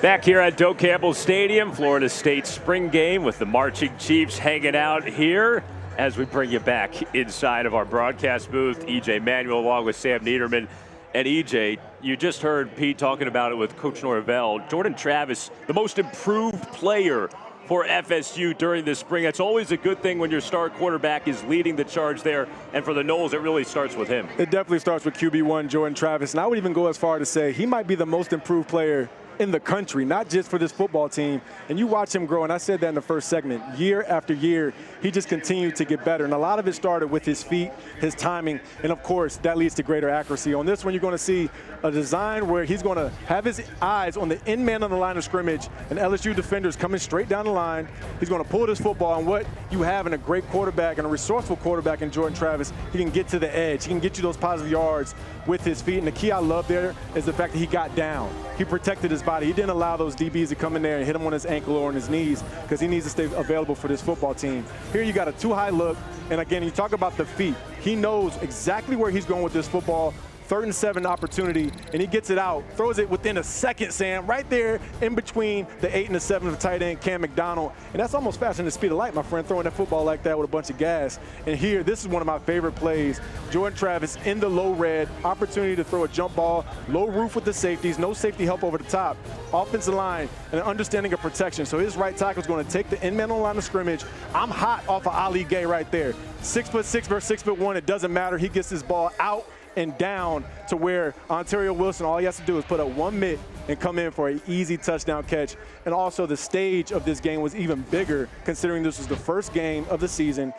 Back here at Doak Campbell Stadium, Florida State spring game with the Marching Chiefs hanging out here as we bring you back inside of our broadcast booth. EJ Manuel along with Sam Niederman. And EJ, you just heard Pete talking about it with Coach Norvell. Jordan Travis, the most improved player for FSU during this spring. That's always a good thing when your star quarterback is leading the charge there. And for the Noles, it really starts with him. It definitely starts with QB1 Jordan Travis. And I would even go as far to say he might be the most improved player in the country, not just for this football team. And you watch him grow, and I said that in the first segment, year after year, he just continued to get better. And a lot of it started with his feet, his timing, and of course, that leads to greater accuracy. On this one, you're going to see a design where he's going to have his eyes on the end man on the line of scrimmage, and LSU defenders coming straight down the line. He's going to pull this football, and what you have in a great quarterback and a resourceful quarterback in Jordan Travis, he can get to the edge. He can get you those positive yards with his feet. And the key I love there is the fact that he got down. He protected his body. He didn't allow those DBs to come in there and hit him on his ankle or on his knees because he needs to stay available for this football team. Here you got a too-high look, and again, you talk about the feet. He knows exactly where he's going with this football. 3rd and 7 opportunity, and he gets it out, throws it within a second, Sam, right there in between the 8 and the 7 of the tight end, Cam McDonald. And that's almost faster than the speed of light, my friend, throwing that football like that with a bunch of gas. And here, this is one of my favorite plays. Jordan Travis in the low red, opportunity to throw a jump ball, low roof with the safeties, no safety help over the top, offensive line, and an understanding of protection. So his right tackle is going to take the end man on the line of scrimmage. I'm hot off of Ali Gay right there. 6'6" versus 6'1", it doesn't matter. He gets his ball out and down to where Ontario Wilson, all he has to do is put up one mitt and come in for an easy touchdown catch. And also the stage of this game was even bigger considering this was the first game of the season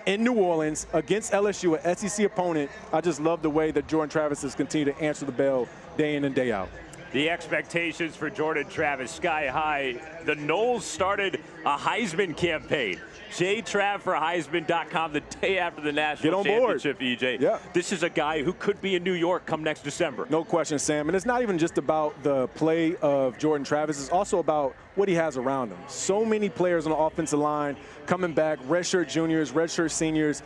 in New Orleans against LSU, an SEC opponent. I just love the way that Jordan Travis has continued to answer the bell day in and day out. The expectations for Jordan Travis sky high. The Noles started a Heisman campaign. JTravForHeisman.com the day after the national championship, EJ. Yeah. This is a guy who could be in New York come next December. No question, Sam. And it's not even just about the play of Jordan Travis. It's also about what he has around him. So many players on the offensive line coming back, redshirt juniors, redshirt seniors,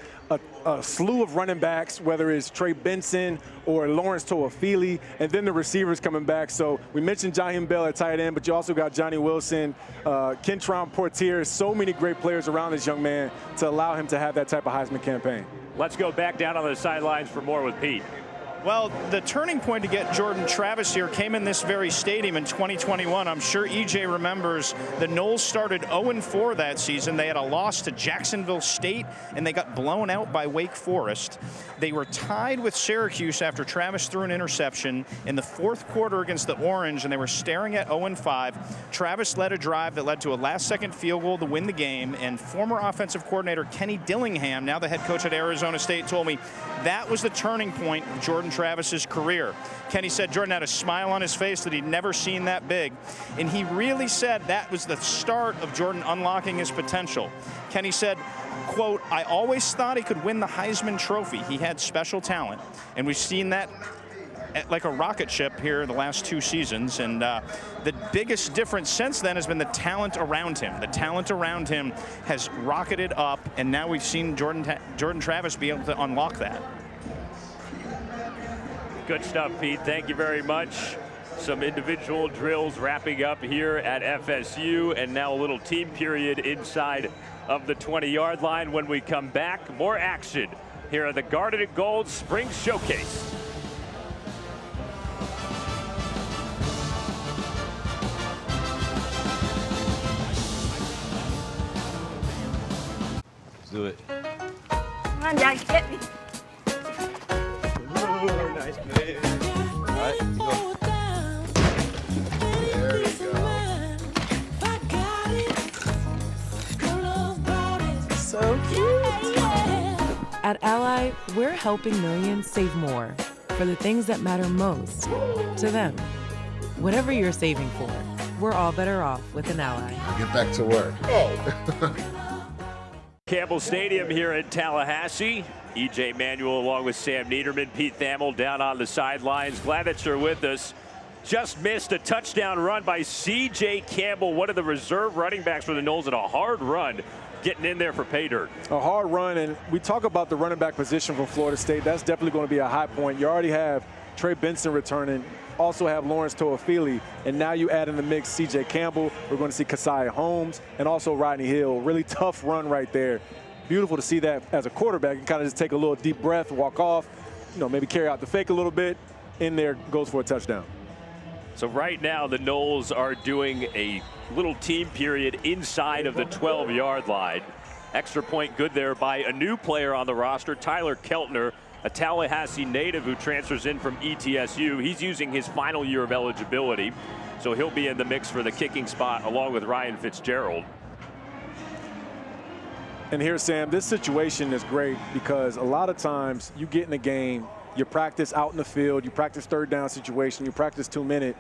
a slew of running backs, whether it's Trey Benson or Lawrence Toafili, and then the receivers coming back. So we mentioned Jaheim Bell at tight end, but you also got Johnny Wilson, Kentron Portier, so many great players around this young man to allow him to have that type of Heisman campaign. Let's go back down on the sidelines for more with Pete. Well, the turning point to get Jordan Travis here came in this very stadium in 2021. I'm sure EJ remembers the Noles started 0-4 that season. They had a loss to Jacksonville State, and they got blown out by Wake Forest. They were tied with Syracuse after Travis threw an interception in the 4th quarter against the Orange, and they were staring at 0-5. Travis led a drive that led to a last-second field goal to win the game, and former offensive coordinator Kenny Dillingham, now the head coach at Arizona State, told me that was the turning point of Jordan Travis's career. Kenny said Jordan had a smile on his face that he'd never seen that big, and he really said that was the start of Jordan unlocking his potential. Kenny said, quote, "I always thought he could win the Heisman Trophy. He had special talent, and we've seen that like a rocket ship here the last 2 seasons, and the biggest difference since then has been the talent around him. The talent around him has rocketed up, and now we've seen Jordan Travis be able to unlock that." Good stuff, Pete. Thank you very much. Some individual drills wrapping up here at FSU, and now a little team period inside of the 20-yard line. When we come back, more action here at the Garnet and Gold Spring Showcase. Let's do it. Come on, Jack, get me. Ooh, nice play. All right, go. There we go. So cute. At Ally, we're helping millions save more for the things that matter most to them. Whatever you're saving for, we're all better off with an Ally. Get back to work. Campbell Stadium here in Tallahassee. EJ Manuel along with Sam Niederman, Pete Thamel down on the sidelines. Glad that you're with us. Just missed a touchdown run by C.J. Campbell, one of the reserve running backs for the Noles, at a hard run, getting in there for pay dirt. A hard run, and we talk about the running back position from Florida State. That's definitely going to be a high point. You already have Trey Benson returning, also have Lawrence Toafili. And now you add in the mix C.J. Campbell. We're going to see Keziah Holmes and also Rodney Hill. Really tough run right there. Beautiful to see that as a quarterback. You kind of just take a little deep breath, walk off, maybe carry out the fake a little bit. In there, goes for a touchdown. So right now the Noles are doing a little team period inside of the 12-yard line. Extra point good there by a new player on the roster, Tyler Keltner, a Tallahassee native who transfers in from ETSU. He's using his final year of eligibility, so he'll be in the mix for the kicking spot along with Ryan Fitzgerald. And here, Sam, this situation is great because a lot of times you get in a game, you practice out in the field, you practice third down situation, you practice 2-minute.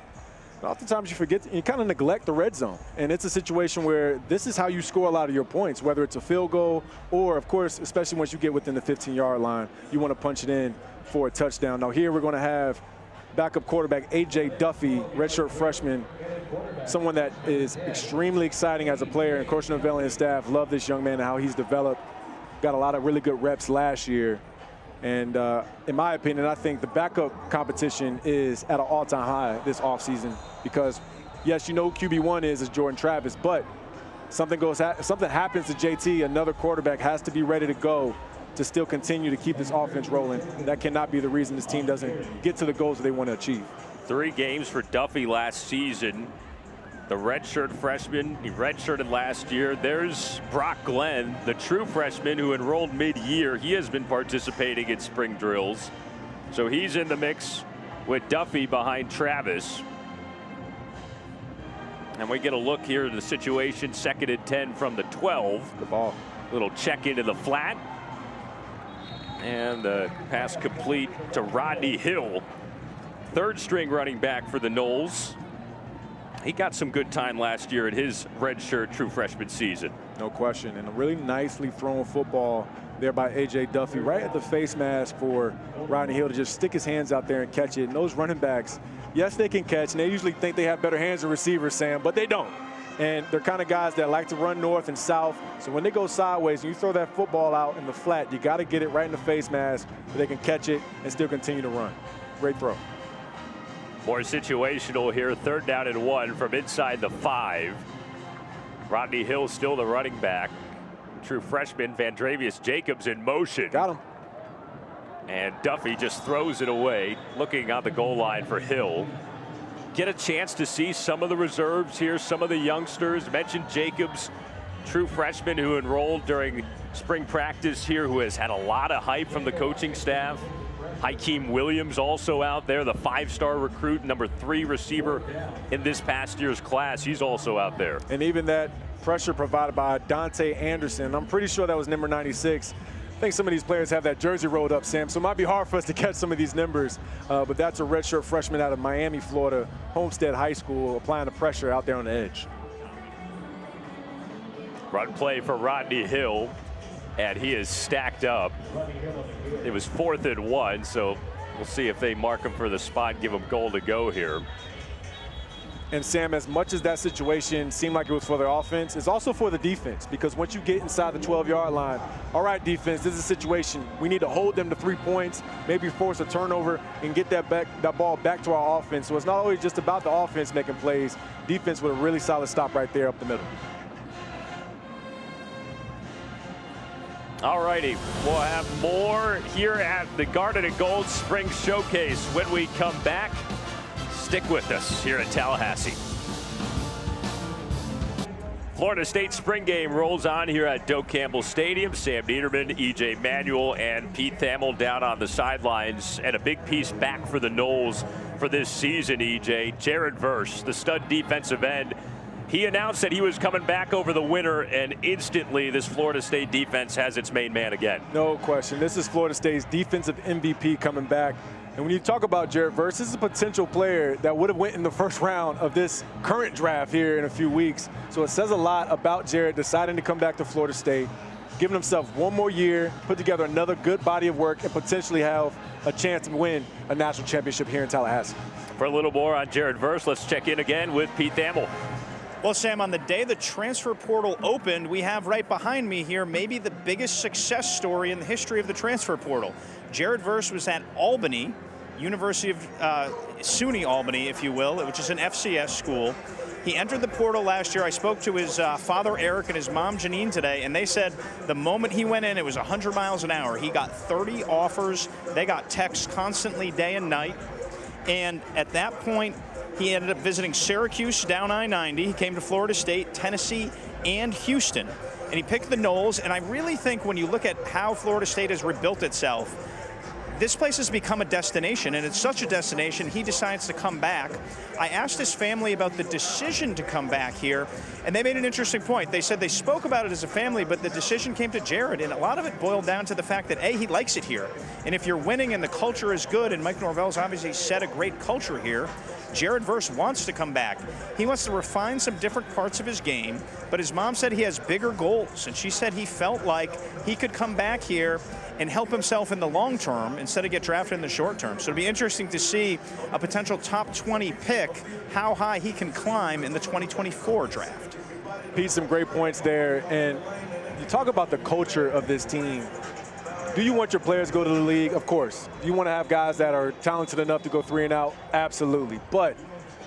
Oftentimes you forget, you kind of neglect the red zone. And it's a situation where this is how you score a lot of your points, whether it's a field goal or, of course, especially once you get within the 15-yard line, you want to punch it in for a touchdown. Now here we're going to have backup quarterback A.J. Duffy, redshirt freshman, someone that is extremely exciting as a player. And Coach Novell and his staff love this young man and how he's developed. Got a lot of really good reps last year. And in my opinion, I think the backup competition is at an all-time high this offseason because, yes, you know who QB1 is Jordan Travis, but something happens to JT, another quarterback has to be ready to go to still continue to keep this offense rolling. That cannot be the reason this team doesn't get to the goals that they want to achieve. 3 games for Duffy last season. The redshirt freshman, he redshirted last year. There's Brock Glenn, the true freshman who enrolled mid-year. He has been participating in spring drills. So he's in the mix with Duffy behind Travis. And we get a look here at the situation, 2nd and 10 from the 12. Good ball. Little check into the flat. And the pass complete to Rodney Hill, 3rd string running back for the Noles. He got some good time last year at his redshirt true freshman season. No question. And a really nicely thrown football there by A.J. Duffy right at the face mask for Rodney Hill to just stick his hands out there and catch it. And those running backs, yes, they can catch. And they usually think they have better hands than receivers, Sam, but they don't. And they're kind of guys that like to run north and south. So when they go sideways and you throw that football out in the flat, you got to get it right in the face mask so they can catch it and still continue to run. Great throw. More situational here, 3rd down and 1 from inside the 5. Rodney Hill still the running back. True freshman Vandravius Jacobs in motion. Got him. And Duffy just throws it away, looking on the goal line for Hill. Get a chance to see some of the reserves here, some of the youngsters. Mentioned Jacobs, true freshman who enrolled during spring practice here, who has had a lot of hype from the coaching staff. Hakeem Williams also out there, the 5-star recruit, number 3 receiver in this past year's class. He's also out there. And even that pressure provided by Dante Anderson. I'm pretty sure that was number 96. I think some of these players have that jersey rolled up, Sam, so it might be hard for us to catch some of these numbers. But that's a redshirt freshman out of Miami, Florida, Homestead High School, applying the pressure out there on the edge. Run play for Rodney Hill. And he is stacked up. It was 4th and 1, so we'll see if they mark him for the spot, give him goal to go here. And Sam, as much as that situation seemed like it was for their offense, it's also for the defense, because once you get inside the 12-yard line, all right, defense, this is a situation. We need to hold them to 3 points, maybe force a turnover and get that ball back to our offense. So it's not always just about the offense making plays. Defense with a really solid stop right there up the middle. All righty, we'll have more here at the Garnet and Gold Spring Showcase when we come back. Stick with us here at Tallahassee. Florida State spring game rolls on here at Doak Campbell Stadium. Sam Niederman, E.J. Manuel, and Pete Thamel down on the sidelines. And a big piece back for the Noles for this season, E.J. Jared Verse, the stud defensive end. He announced that he was coming back over the winter, and instantly this Florida State defense has its main man again. No question. This is Florida State's defensive MVP coming back. And when you talk about Jared Verse, this is a potential player that would have went in the 1st round of this current draft here in a few weeks. So it says a lot about Jared deciding to come back to Florida State, giving himself 1 more year, put together another good body of work, and potentially have a chance to win a national championship here in Tallahassee. For a little more on Jared Verse, let's check in again with Pete Thamel. Well, Sam, on the day the transfer portal opened, we have right behind me here maybe the biggest success story in the history of the transfer portal. Jared Verse was at Albany, University of SUNY Albany, if you will, which is an FCS school. He entered the portal last year. I spoke to his father, Eric, and his mom, Janine, today, and they said the moment he went in, it was 100 miles an hour. He got 30 offers. They got texts constantly, day and night. And at that point, he ended up visiting Syracuse down I-90. He came to Florida State, Tennessee, and Houston. And he picked the Noles. And I really think when you look at how Florida State has rebuilt itself, this place has become a destination, and it's such a destination, he decides to come back. I asked his family about the decision to come back here, and they made an interesting point. They said they spoke about it as a family, but the decision came to Jared, and a lot of it boiled down to the fact that, A, he likes it here. And if you're winning and the culture is good, and Mike Norvell's obviously set a great culture here, Jared Verse wants to come back. He wants to refine some different parts of his game, but his mom said he has bigger goals, and she said he felt like he could come back here and help himself in the long term instead of get drafted in the short term. So it'll be interesting to see a potential top 20 pick, how high he can climb in the 2024 draft. Pete, some great points there. And you talk about the culture of this team. Do you want your players to go to the league? Of course. Do you want to have guys that are talented enough to go 3 and out? Absolutely. But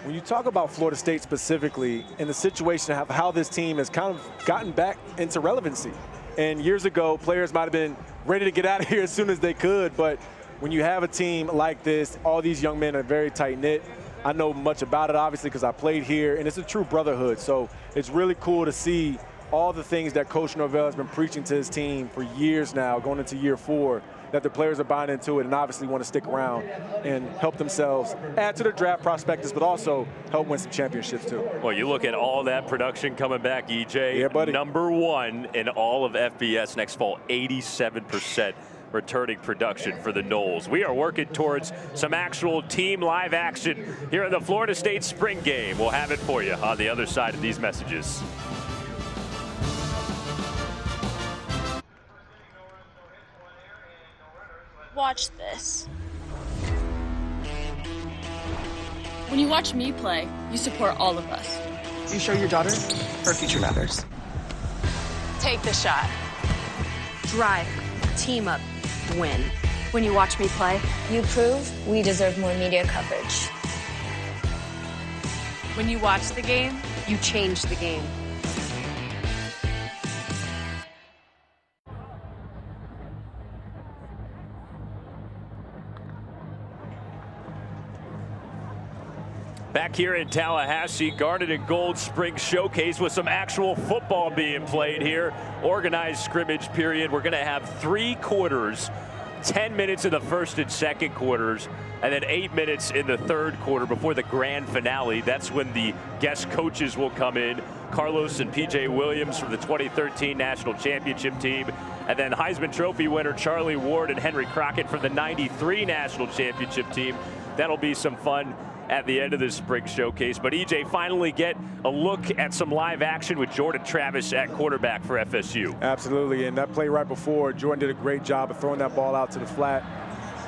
when you talk about Florida State specifically and the situation of how this team has kind of gotten back into relevancy, and years ago, players might have been ready to get out of here as soon as they could, but when you have a team like this, all these young men are very tight-knit. I know much about it, obviously, because I played here, and it's a true brotherhood. So it's really cool to see all the things that Coach Norvell has been preaching to his team for years now, going into year 4, that the players are buying into it and obviously want to stick around and help themselves add to their draft prospectus, but also help win some championships too. Well, you look at all that production coming back, EJ. Yeah, buddy. Number 1 in all of FBS next fall, 87% returning production for the Noles. We are working towards some actual team live action here in the Florida State spring game. We'll have it for you on the other side of these messages. Watch this. When you watch me play, you support all of us. You show your daughter her future matters. Take the shot. Drive. Team up. Win. When you watch me play, you prove we deserve more media coverage. when you watch the game, you change the game. Back here in Tallahassee, Garnet and Gold Spring Showcase with some actual football being played here. Organized scrimmage period. We're going to have 3 quarters, 10 minutes in the first and second quarters, and then 8 minutes in the third quarter before the grand finale. That's when the guest coaches will come in. Carlos and PJ Williams from the 2013 National Championship team, and then Heisman Trophy winner Charlie Ward and Henry Crockett from the 93 National Championship team. That'll be some fun at the end of this spring showcase. But EJ, finally get a look at some live action with Jordan Travis at quarterback for FSU. Absolutely, and that play right before, Jordan did a great job of throwing that ball out to the flat.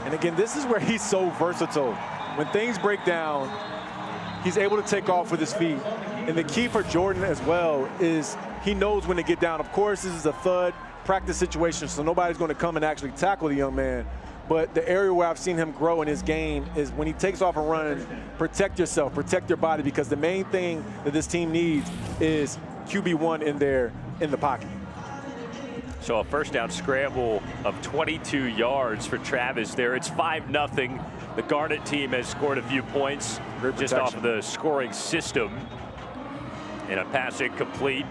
And again, this is where he's so versatile. When things break down, he's able to take off with his feet. And the key for Jordan as well is he knows when to get down. Of course, this is a thud practice situation, so nobody's going to come and actually tackle the young man. But the area where I've seen him grow in his game is when he takes off and runs, protect yourself, protect your body, because the main thing that this team needs is QB1 in there in the pocket. So a first down scramble of 22 yards for Travis there. It's 5-0. The Garnet team has scored a few points just off of the scoring system. And a pass incomplete.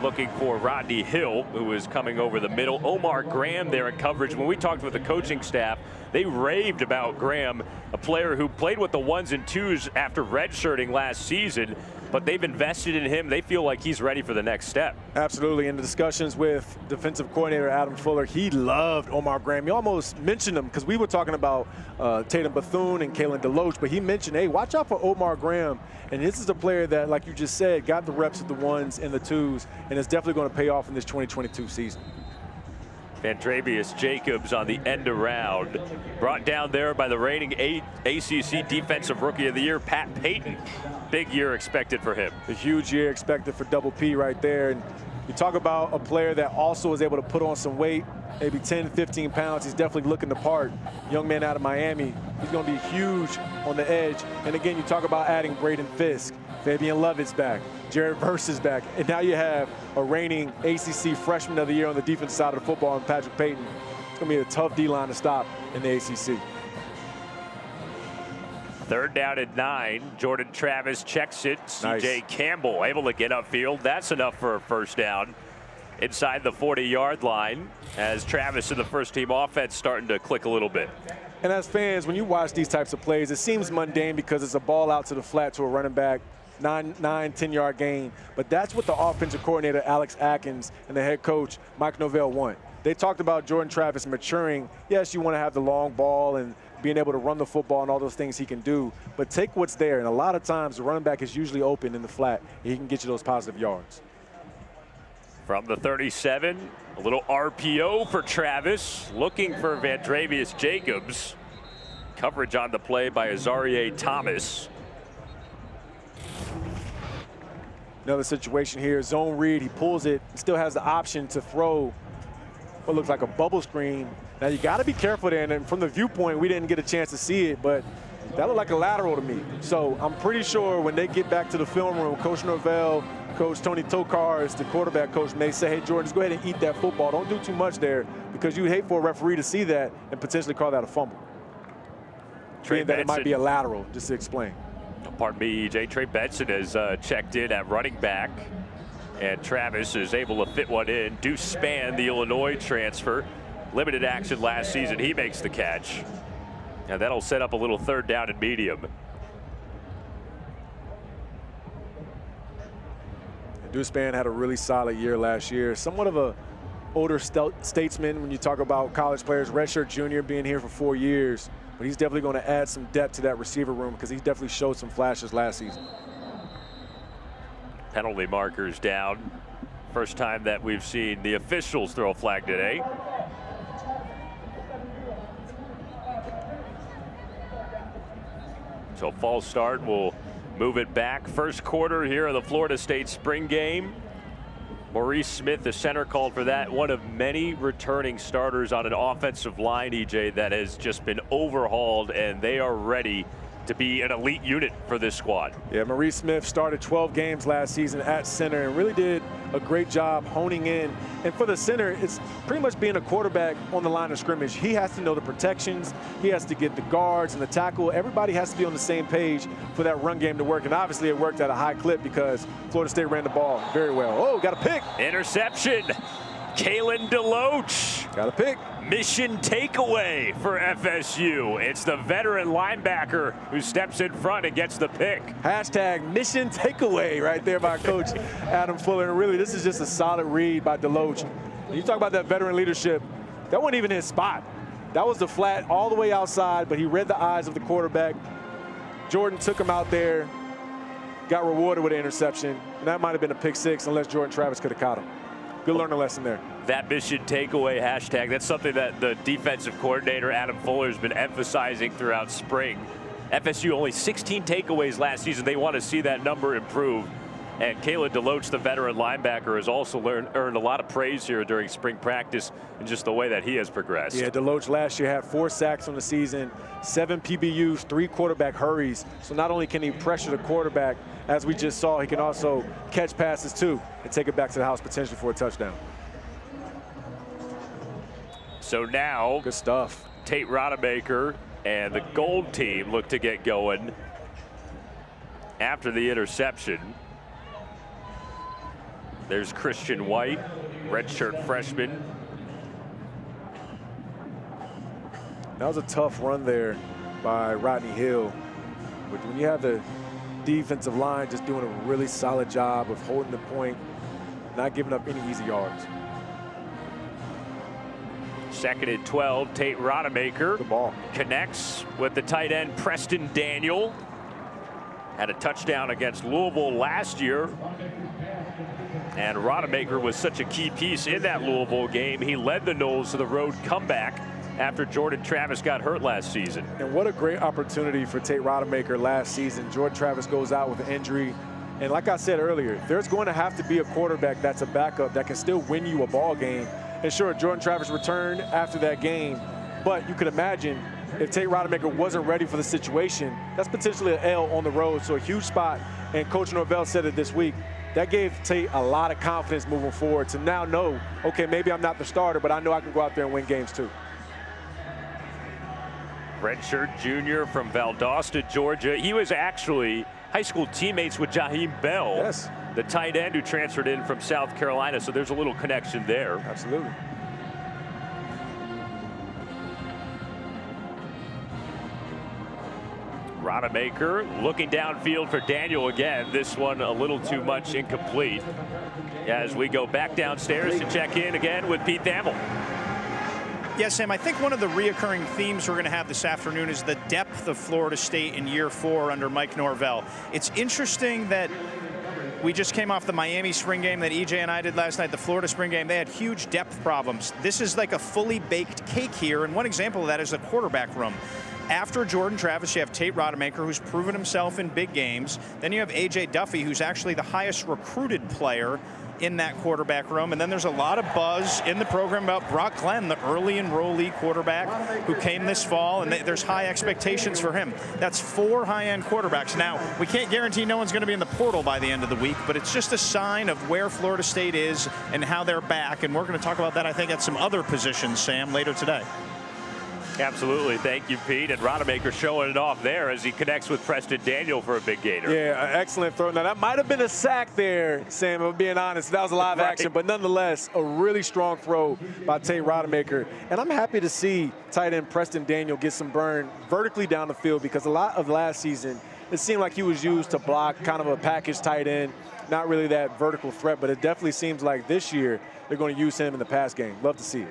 Looking for Rodney Hill, who is coming over the middle. Omar Graham there in coverage. When we talked with the coaching staff, they raved about Graham, a player who played with the 1s and 2s after redshirting last season, but they've invested in him. They feel like he's ready for the next step. Absolutely. In the discussions with defensive coordinator Adam Fuller, he loved Omar Graham. He almost mentioned him because we were talking about Tatum Bethune and Kalen DeLoach, but he mentioned, hey, watch out for Omar Graham. And this is a player that, like you just said, got the reps of the 1s and the 2s, and it's definitely going to pay off in this 2022 season. Vandravius Jacobs on the end around. Brought down there by the reigning ACC Defensive Rookie of the Year, Pat Payton. Big year expected for him. A huge year expected for Double P right there. And You talk about a player that also is able to put on some weight, maybe 10, 15 pounds. He's definitely looking the part. Young man out of Miami. He's going to be huge on the edge. And again, you talk about adding Braden Fisk. Fabian Lovett's back. Jared Verse is back. And now you have a reigning ACC Freshman of the Year on the defensive side of the football, and Patrick Payton. It's going to be a tough D-line to stop in the ACC. 3rd down and 9. Jordan Travis checks it. Nice. CJ Campbell able to get upfield. That's enough for a first down inside the 40-yard line, as Travis and the first-team offense starting to click a little bit. And as fans, when you watch these types of plays, it seems mundane because it's a ball out to the flat to a running back, 10-yard gain. But that's what the offensive coordinator, Alex Atkins, and the head coach, Mike Norvell, want. They talked about Jordan Travis maturing. Yes, you want to have the long ball and being able to run the football and all those things he can do, but take what's there. And a lot of times the running back is usually open in the flat, and he can get you those positive yards. From the 37, a little RPO for Travis, looking for Vandravius Jacobs. Coverage on the play by Azarie Thomas. Another situation here, zone read, he pulls it, still has the option to throw what looks like a bubble screen. Now you got to be careful there, and from the viewpoint, we didn't get a chance to see it, but that looked like a lateral to me. So I'm pretty sure when they get back to the film room, Coach Norvell, Coach Tony Tokars, the quarterback coach, may say, hey, Jordan, just go ahead and eat that football. Don't do too much there, because you hate for a referee to see that and potentially call that a fumble. Trey that it might be a lateral, just to explain. Pardon me, EJ. Trey Benson has checked in at running back, and Travis is able to fit one in. Deuce Spann, the Illinois transfer, limited action last season. He makes the catch, and that'll set up a little 3rd down and medium. Deuce Spann had a really solid year last year. Somewhat of a older statesman when you talk about college players. Redshirt junior, being here for 4 years. But he's definitely going to add some depth to that receiver room, because he definitely showed some flashes last season. Penalty markers down. First time that we've seen the officials throw a flag today. So false start, will move it back. First quarter here of the Florida State spring game. Maurice Smith, the center, called for that. One of many returning starters on an offensive line, EJ, that has just been overhauled, and they are ready to be an elite unit for this squad. Yeah, Maurice Smith started 12 games last season at center and really did a great job honing in. And for the center, it's pretty much being a quarterback on the line of scrimmage. He has to know the protections. He has to get the guards and the tackle. Everybody has to be on the same page for that run game to work. And obviously it worked at a high clip because Florida State ran the ball very well. Oh, got a pick. Interception. Kalen DeLoach. Got a pick. Mission takeaway for FSU. It's the veteran linebacker who steps in front and gets the pick. Hashtag mission takeaway right there by Coach Adam Fuller. And really, this is just a solid read by DeLoach. When you talk about that veteran leadership, that wasn't even his spot. That was the flat all the way outside, but he read the eyes of the quarterback. Jordan took him out there, got rewarded with an interception, and that might have been a pick 6 unless Jordan Travis could have caught him. Good learning lesson there. That mission takeaway hashtag, that's something that the defensive coordinator, Adam Fuller, has been emphasizing throughout spring. FSU only 16 takeaways last season. They want to see that number improve. And Kalen DeLoach, the veteran linebacker, has also earned a lot of praise here during spring practice and just the way that he has progressed. Yeah, DeLoach last year had 4 sacks on the season, 7 PBUs, 3 quarterback hurries. So not only can he pressure the quarterback, as we just saw, he can also catch passes too and take it back to the house potentially for a touchdown. So now, good stuff. Tate Rodemaker and the Gold team look to get going after the interception. There's Christian White, redshirt freshman. That was a tough run there by Rodney Hill. But when you have the defensive line just doing a really solid job of holding the point, not giving up any easy yards. 2nd and 12, Tate Rodemaker. The ball connects with the tight end Preston Daniel. Had a touchdown against Louisville last year. And Rodemaker was such a key piece in that Louisville game. He led the Noles to the road comeback after Jordan Travis got hurt last season. And what a great opportunity for Tate Rodemaker last season. Jordan Travis goes out with an injury. And like I said earlier, there's going to have to be a quarterback that's a backup that can still win you a ball game. And sure, Jordan Travis returned after that game, but you could imagine if Tate Rodemaker wasn't ready for the situation, that's potentially an L on the road. So a huge spot, and Coach Norvell said it this week, that gave Tate a lot of confidence moving forward to now know, okay, maybe I'm not the starter, but I know I can go out there and win games too. Redshirt junior from Valdosta, Georgia. He was actually high school teammates with Jaheim Bell, Yes. the tight end who transferred in from South Carolina, so there's a little connection there. Absolutely. Rodemaker looking downfield for Daniel again. This one a little too much incomplete. As we go back downstairs to check in again with Pete Thamel. Yeah, Sam, I think one of the reoccurring themes we're going to have this afternoon is the depth of Florida State in year 4 under Mike Norvell. It's interesting that we just came off the Miami spring game that EJ and I did last night, the Florida spring game. They had huge depth problems. This is like a fully baked cake here, and one example of that is the quarterback room. After Jordan Travis, you have Tate Rodemaker, who's proven himself in big games. Then you have A.J. Duffy, who's actually the highest recruited player in that quarterback room. And then there's a lot of buzz in the program about Brock Glenn, the early enrollee quarterback who came this fall, and there's high expectations for him. That's 4 high-end quarterbacks. Now, we can't guarantee no one's going to be in the portal by the end of the week, but it's just a sign of where Florida State is and how they're back. And we're going to talk about that, I think, at some other positions, Sam, later today. Absolutely. Thank you, Pete. And Rodemaker showing it off there as he connects with Preston Daniel for a big gainer. Yeah, an excellent throw. Now, that might have been a sack there, Sam, if I'm being honest. That was a live action, but nonetheless, a really strong throw by Tate Rodemaker. And I'm happy to see tight end Preston Daniel get some burn vertically down the field, because a lot of last season, it seemed like he was used to block kind of a package tight end, not really that vertical threat, but it definitely seems like this year they're going to use him in the pass game. Love to see it.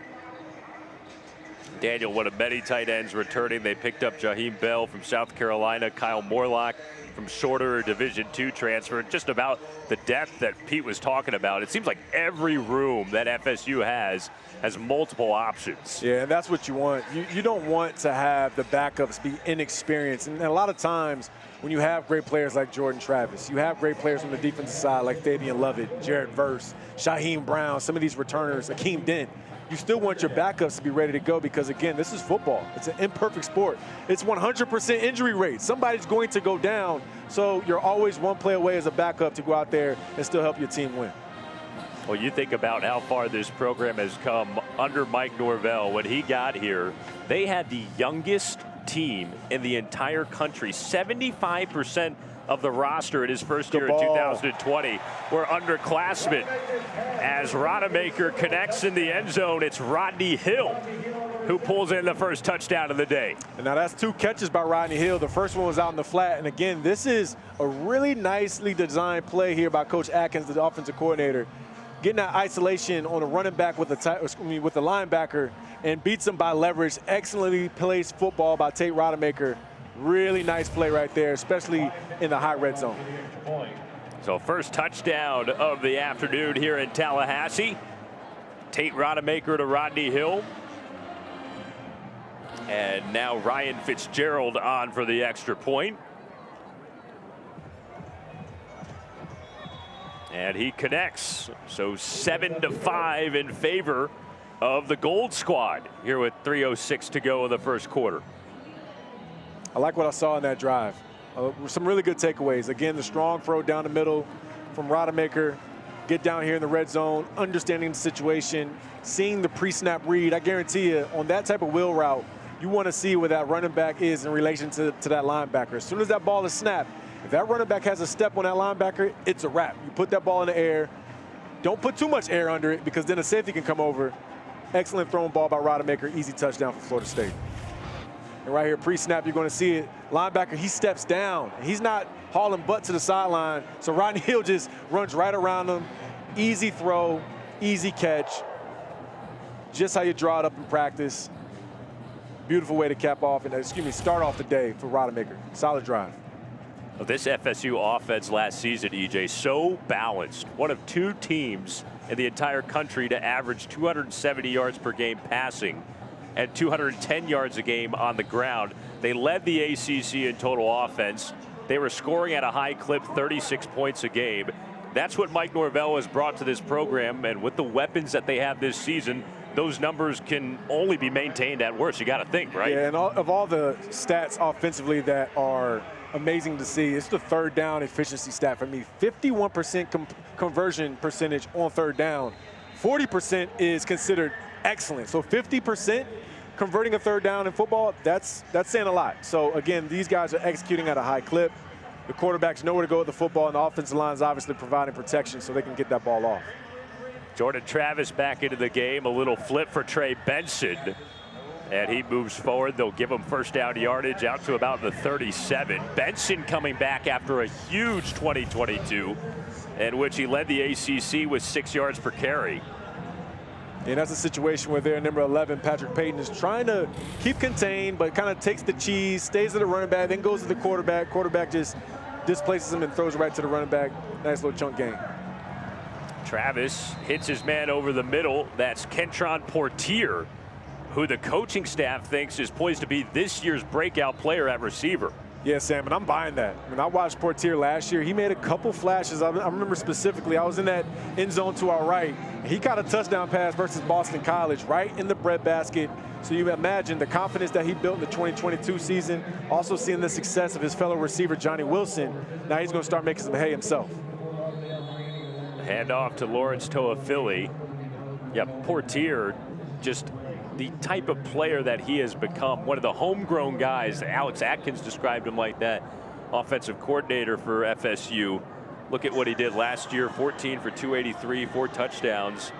Daniel, one of many tight ends returning. They picked up Jaheim Bell from South Carolina, Kyle Morlock from Shorter, Division II transfer. Just about the depth that Pete was talking about. It seems like every room that FSU has multiple options. Yeah, and that's what you want. You don't want to have the backups be inexperienced. And a lot of times when you have great players like Jordan Travis, you have great players on the defensive side like Fabian Lovett, Jared Verse, Shaheem Brown, some of these returners, Akeem Dent. You still want your backups to be ready to go, because, again, this is football. It's an imperfect sport. It's 100% injury rate. Somebody's going to go down, so you're always one play away as a backup to go out there and still help your team win. Well, you think about how far this program has come under Mike Norvell. When he got here, they had the youngest team in the entire country. 75% of the roster in his first year in 2020 were underclassmen. As Rodemaker connects in the end zone, it's Rodney Hill who pulls in the first touchdown of the day. And now that's 2 catches by Rodney Hill. The first one was out in the flat. And again, this is a really nicely designed play here by Coach Atkins, the offensive coordinator, getting that isolation on a running back with the linebacker and beats him by leverage. Excellently placed football by Tate Rodemaker. Really nice play right there, especially in the high red zone. So first touchdown of the afternoon here in Tallahassee. Tate Rodemaker to Rodney Hill. And now Ryan Fitzgerald on for the extra point. And he connects. So 7-5 in favor of the Gold Squad here with 3:06 to go in the first quarter. I like what I saw in that drive. Some really good takeaways. Again, the strong throw down the middle from Rodemaker. Get down here in the red zone, understanding the situation, seeing the pre-snap read. I guarantee you, on that type of wheel route, you want to see where that running back is in relation to that linebacker. As soon as that ball is snapped, if that running back has a step on that linebacker, it's a wrap. You put that ball in the air. Don't put too much air under it, because then a safety can come over. Excellent thrown ball by Rodemaker. Easy touchdown for Florida State. And right here, pre-snap, you're going to see it. Linebacker, he steps down. He's not hauling butt to the sideline. So Rodney Hill just runs right around him. Easy throw, easy catch. Just how you draw it up in practice. Beautiful way to cap off and, start off the day for Rodemaker. Solid drive. Well, this FSU offense last season, EJ, so balanced. One of 2 teams in the entire country to average 270 yards per game passing and 210 yards a game on the ground. They led the ACC in total offense. they were scoring at a high clip, 36 points a game. That's what Mike Norvell has brought to this program, and with the weapons that they have this season, those numbers can only be maintained at worst. You got to think, right? Yeah, and of all the stats offensively that are amazing to see, it's the third down efficiency stat for me. 51% conversion percentage on third down. 40% is considered excellent. So 50% converting a third down in football, that's saying a lot. So again, these guys are executing at a high clip. The quarterbacks know where to go with the football, and the offensive line is obviously providing protection so they can get that ball off. Jordan Travis back into the game. A little flip for Trey Benson. And he moves forward. They'll give him first down yardage out to about the 37. Benson coming back after a huge 2022 in which he led the ACC with 6 yards per carry. And that's a situation where their number 11, Patrick Payton, is trying to keep contained, but kind of takes the cheese, stays at the running back, then goes to the quarterback. Quarterback just displaces him and throws right to the running back. Nice little chunk game. Travis hits his man over the middle. That's Kentron Portier, who the coaching staff thinks is poised to be this year's breakout player at receiver. Yeah, Sam, and I'm buying that. I mean, I watched Portier last year. He made a couple flashes. I remember specifically, I was in that end zone to our right. He caught a touchdown pass versus Boston College right in the breadbasket. So you imagine the confidence that he built in the 2022 season, also seeing the success of his fellow receiver, Johnny Wilson. Now he's going to start making some hay himself. Hand off to Lawrence Toafili. Yeah, Portier, just the type of player that he has become, one of the homegrown guys. Alex Atkins described him like that, offensive coordinator for FSU. Look at what he did last year, 14 for 283, 4 touchdowns.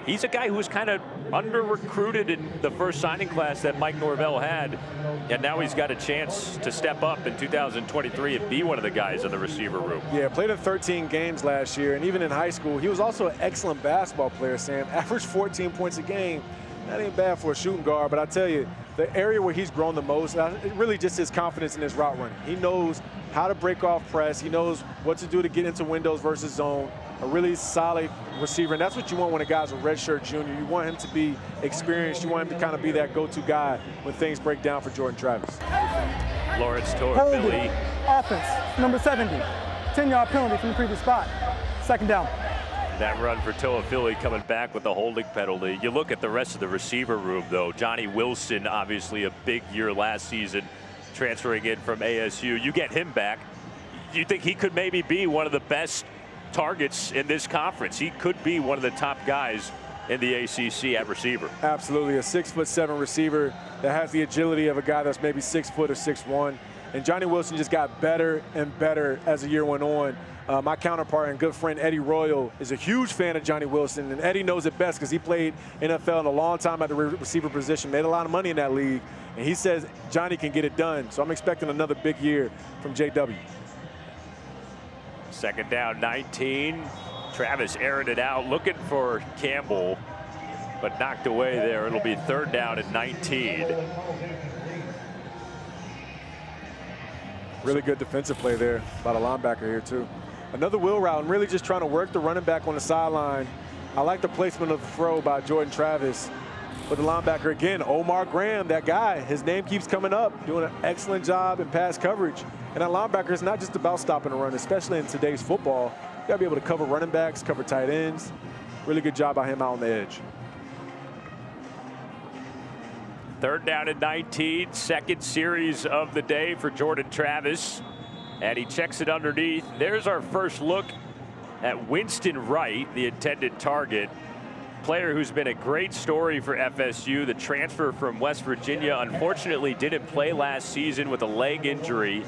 He's a guy who was kind of under-recruited in the first signing class that Mike Norvell had, and now he's got a chance to step up in 2023 and be one of the guys in the receiver room. Yeah, played in 13 games last year, and even in high school, he was also an excellent basketball player, Sam. Averaged 14 points a game. That ain't bad for a shooting guard, but I tell you, the area where he's grown the most, it really just his confidence in his route running. He knows how to break off press. He knows what to do to get into windows versus zone. A really solid receiver, and that's what you want when a guy's a redshirt junior. You want him to be experienced. You want him to kind of be that go-to guy when things break down for Jordan Travis. Lawrence Toafili. Offense, number 70. 10-yard penalty from the previous spot. Second down. That run for Toafili coming back with the holding penalty. You look at the rest of the receiver room, though. Johnny Wilson, obviously a big year last season, transferring in from ASU. You get him back. You think he could maybe be one of the best targets in this conference? He could be one of the top guys in the ACC at receiver. Absolutely, a 6'7" receiver that has the agility of a guy that's maybe 6 foot or 6'1". And Johnny Wilson just got better and better as the year went on. My counterpart and good friend Eddie Royal is a huge fan of Johnny Wilson, and Eddie knows it best because he played NFL in a long time at the receiver position, made a lot of money in that league, and he says Johnny can get it done. So I'm expecting another big year from JW. Second down, 19. Travis aired it out, looking for Campbell, but knocked away there. It'll be third down at 19. Really good defensive play there by the linebacker here, too. Another wheel route, and really just trying to work the running back on the sideline. I like the placement of the throw by Jordan Travis. But the linebacker, again, Omar Graham, that guy, his name keeps coming up, doing an excellent job in pass coverage. And that linebacker is not just about stopping a run, especially in today's football. You gotta be able to cover running backs, cover tight ends. Really good job by him out on the edge. Third down at 19, second series of the day for Jordan Travis. And he checks it underneath. There's our first look at Winston Wright, the intended target. Player who's been a great story for FSU. The transfer from West Virginia unfortunately didn't play last season with a leg injury.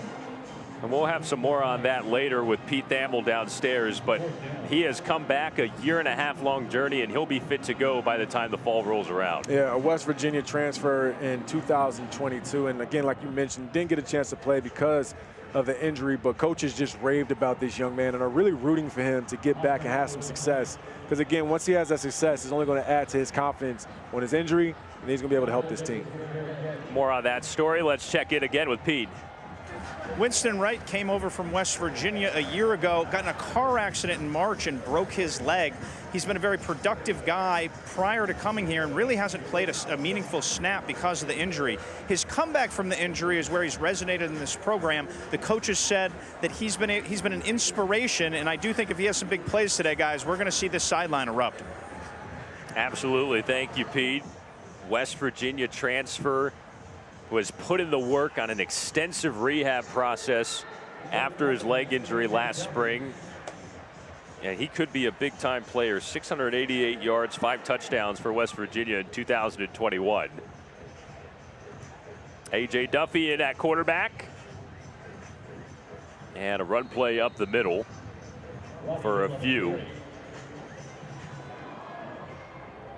And we'll have some more on that later with Pete Thamel downstairs. But he has come back, a 1.5-year long journey, and he'll be fit to go by the time the fall rolls around. Yeah, a West Virginia transfer in 2022. And again, like you mentioned, didn't get a chance to play because of the injury, but coaches just raved about this young man and are really rooting for him to get back and have some success. Because again, once he has that success, it's only going to add to his confidence on his injury, and he's going to be able to help this team. More on that story. Let's check in again with Pete. Winston Wright came over from West Virginia a year ago, got in a car accident in March and broke his leg. He's been a very productive guy prior to coming here and really hasn't played a meaningful snap because of the injury. His comeback from the injury is where he's resonated in this program. The coaches said that he's been an inspiration, and I do think if he has some big plays today, guys, we're going to see this sideline erupt. Absolutely. Thank you, Pete. West Virginia transfer was put in the work on an extensive rehab process after his leg injury last spring. And he could be a big-time player. 688 yards, 5 touchdowns for West Virginia in 2021. A.J. Duffy in at quarterback. And a run play up the middle for a few.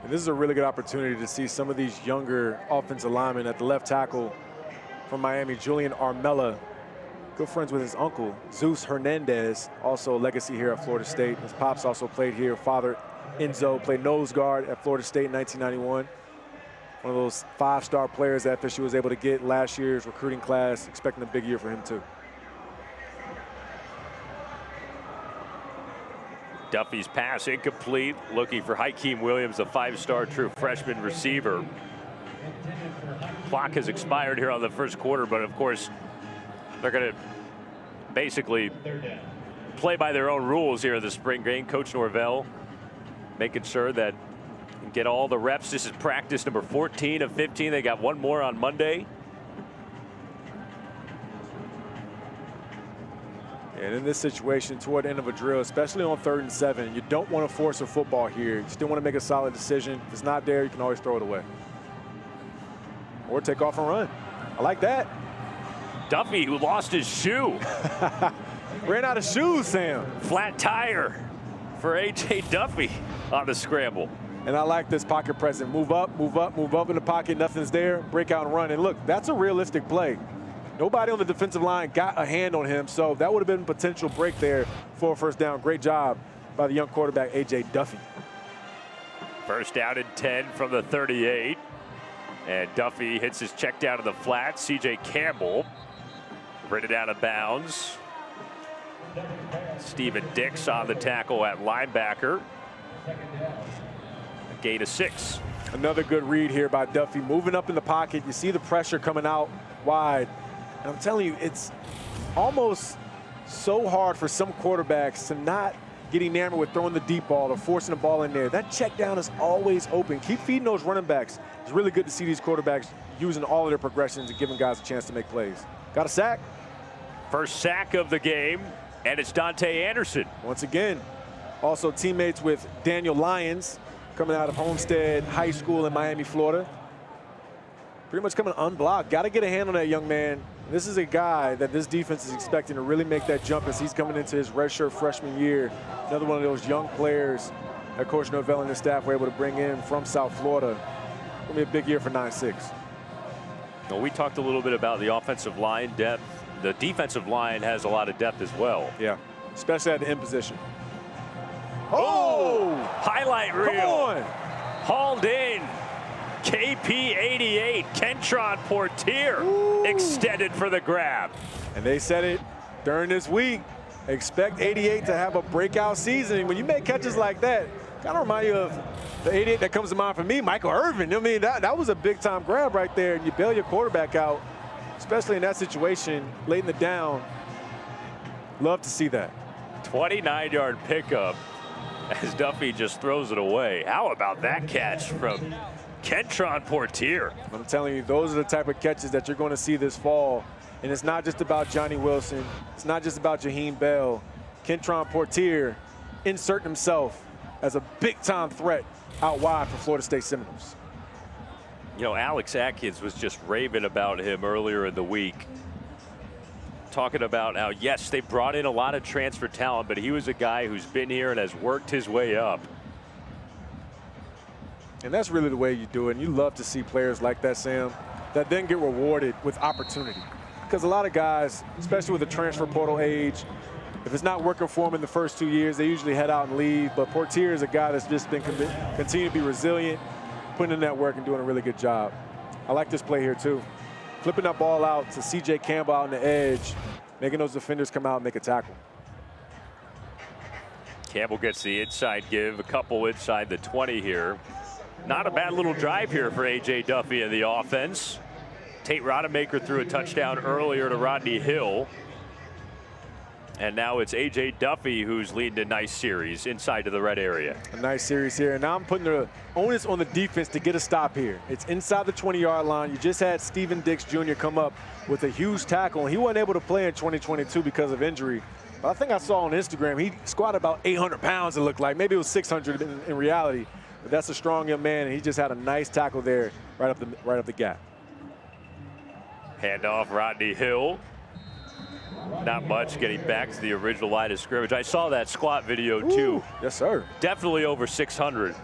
And this is a really good opportunity to see some of these younger offensive linemen at the left tackle from Miami, Julian Armella, good friends with his uncle, Zeus Hernandez, also a legacy here at Florida State. His pops also played here. Father, Enzo, played nose guard at Florida State in 1991. One of those 5-star players that FSU was able to get last year's recruiting class. Expecting a big year for him, too. Duffy's pass incomplete, looking for Hakeem Williams, a 5-star true freshman receiver. Clock has expired here on the first quarter, but of course, they're going to basically play by their own rules here in the spring game. Coach Norvell making sure that you can get all the reps. This is practice number 14 of 15. They got one more on Monday. And in this situation, toward the end of a drill, especially on 3rd and 7, you don't want to force a football here. You still want to make a solid decision. If it's not there, you can always throw it away. Or take off and run. I like that. Duffy, who lost his shoe. Ran out of shoes, Sam. Flat tire for A.J. Duffy on the scramble. And I like this pocket present. Move up, move up, move up in the pocket. Nothing's there. Break out and run. And look, that's a realistic play. Nobody on the defensive line got a hand on him, so that would have been a potential break there for a first down. Great job by the young quarterback, A.J. Duffy. First down and 10 from the 38. And Duffy hits his check down to the flat. C.J. Campbell printed out of bounds. Steven Dix on the tackle at linebacker. A gain of 6. Another good read here by Duffy. Moving up in the pocket. You see the pressure coming out wide. And I'm telling you, it's almost so hard for some quarterbacks to not get enamored with throwing the deep ball or forcing the ball in there. That check down is always open. Keep feeding those running backs. It's really good to see these quarterbacks using all of their progressions and giving guys a chance to make plays. Got a sack. First sack of the game, and it's Dante Anderson. Once again, also teammates with Daniel Lyons, coming out of Homestead High School in Miami, Florida. Pretty much coming unblocked. Got to get a hand on that young man. This is a guy that this defense is expecting to really make that jump as he's coming into his redshirt freshman year. Another one of those young players that Coach Norvell and his staff were able to bring in from South Florida. It's going to be a big year for 9-6. Well, we talked a little bit about the offensive line depth. The defensive line has a lot of depth as well. Yeah, especially at the end position. Oh! Highlight reel. Come on. Hauled in. KP88, Kentron Portier, extended for the grab. And they said it during this week. Expect 88 to have a breakout season. When you make catches like that, kind of remind you of the 88 that comes to mind for me, Michael Irvin. I mean, that was a big-time grab right there, and you bail your quarterback out, especially in that situation, late in the down. Love to see that. 29-yard pickup as Duffy just throws it away. How about that catch from Kentron Portier? I'm telling you, those are the type of catches that you're going to see this fall. And it's not just about Johnny Wilson. It's not just about Jaheim Bell. Kentron Portier inserting himself as a big-time threat out wide for Florida State Seminoles. You know, Alex Atkins was just raving about him earlier in the week. Talking about how, yes, they brought in a lot of transfer talent, but he was a guy who's been here and has worked his way up. And that's really the way you do it. And you love to see players like that, Sam, that then get rewarded with opportunity. Because a lot of guys, especially with the transfer portal age, if it's not working for them in the first 2 years, they usually head out and leave. But Portier is a guy that's just been continuing to be resilient, putting in that work and doing a really good job. I like this play here, too. Flipping that ball out to C.J. Campbell out on the edge. making those defenders come out and make a tackle. Campbell gets the inside give, a couple inside the 20 here. Not a bad little drive here for A.J. Duffy in the offense. Tate Rodemaker threw a touchdown earlier to Rodney Hill. And now it's A.J. Duffy who's leading a nice series inside to the red area. A nice series here. And now I'm putting the onus on the defense to get a stop here. It's inside the 20-yard line. You just had Steven Dix Jr. come up with a huge tackle. And he wasn't able to play in 2022 because of injury. But I think I saw on Instagram, he squatted about 800 pounds, it looked like. Maybe it was 600 in reality. But that's a strong young man, and he just had a nice tackle there right up the gap. Handoff, Rodney Hill. Not much getting back to the original line of scrimmage. I saw that squat video too. Ooh, yes, sir. Definitely over 600.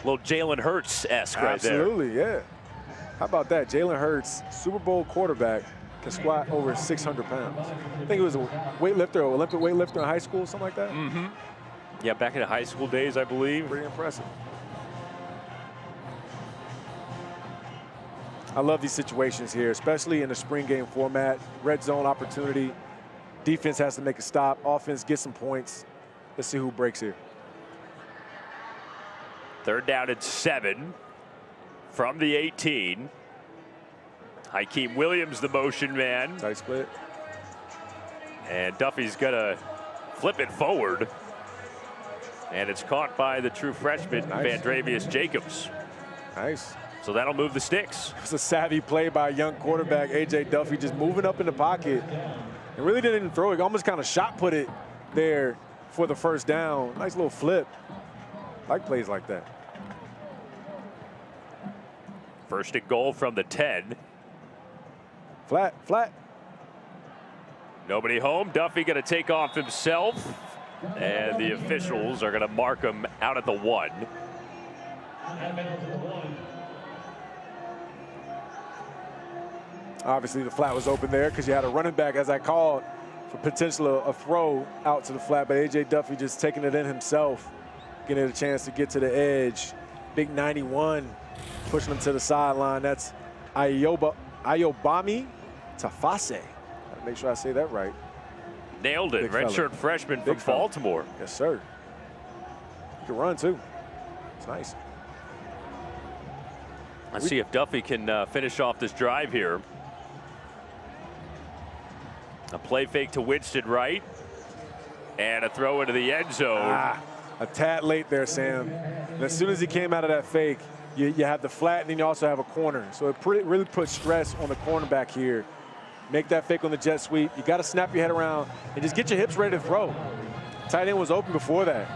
Little Jalen Hurts-esque right there. Absolutely, yeah. How about that? Jalen Hurts, Super Bowl quarterback, can squat over 600 pounds. I think he was a weightlifter, Olympic weightlifter in high school, something like that. Mm-hmm. Yeah, back in the high school days, I believe. Pretty impressive. I love these situations here, especially in the spring game format. Red zone opportunity. Defense has to make a stop. Offense gets some points. Let's see who breaks here. 3rd down and 7 from the 18. Hakeem Williams, the motion man. Tight split. And Duffy's gonna flip it forward. And it's caught by the true freshman, nice. Vandravius Jacobs. Nice. So that'll move the sticks. It's a savvy play by a young quarterback, A.J. Duffy, just moving up in the pocket. And really didn't even throw it. Almost kind of shot put it there for the first down. Nice little flip. I like plays like that. 1st and goal from the 10. Flat, flat. Nobody home. Duffy going to take off himself. And the officials are going to mark him out at the 1. Obviously, the flat was open there because you had a running back, as I called, for potential a throw out to the flat. But A.J. Duffy just taking it in himself, getting a chance to get to the edge. Big 91, pushing him to the sideline. That's Ayobami Tafase. Gotta make sure I say that right. Nailed it. Redshirt freshman from Baltimore. Yes, sir. He can run, too. It's nice. Let's see if Duffy can finish off this drive here. A play fake to Winston Wright. And a throw into the end zone. A tad late there, Sam. And as soon as he came out of that fake, you have the flat and then you also have a corner. So it really puts stress on the cornerback here. Make that fake on the jet sweep. You got to snap your head around and just get your hips ready to throw. Tight end was open before that.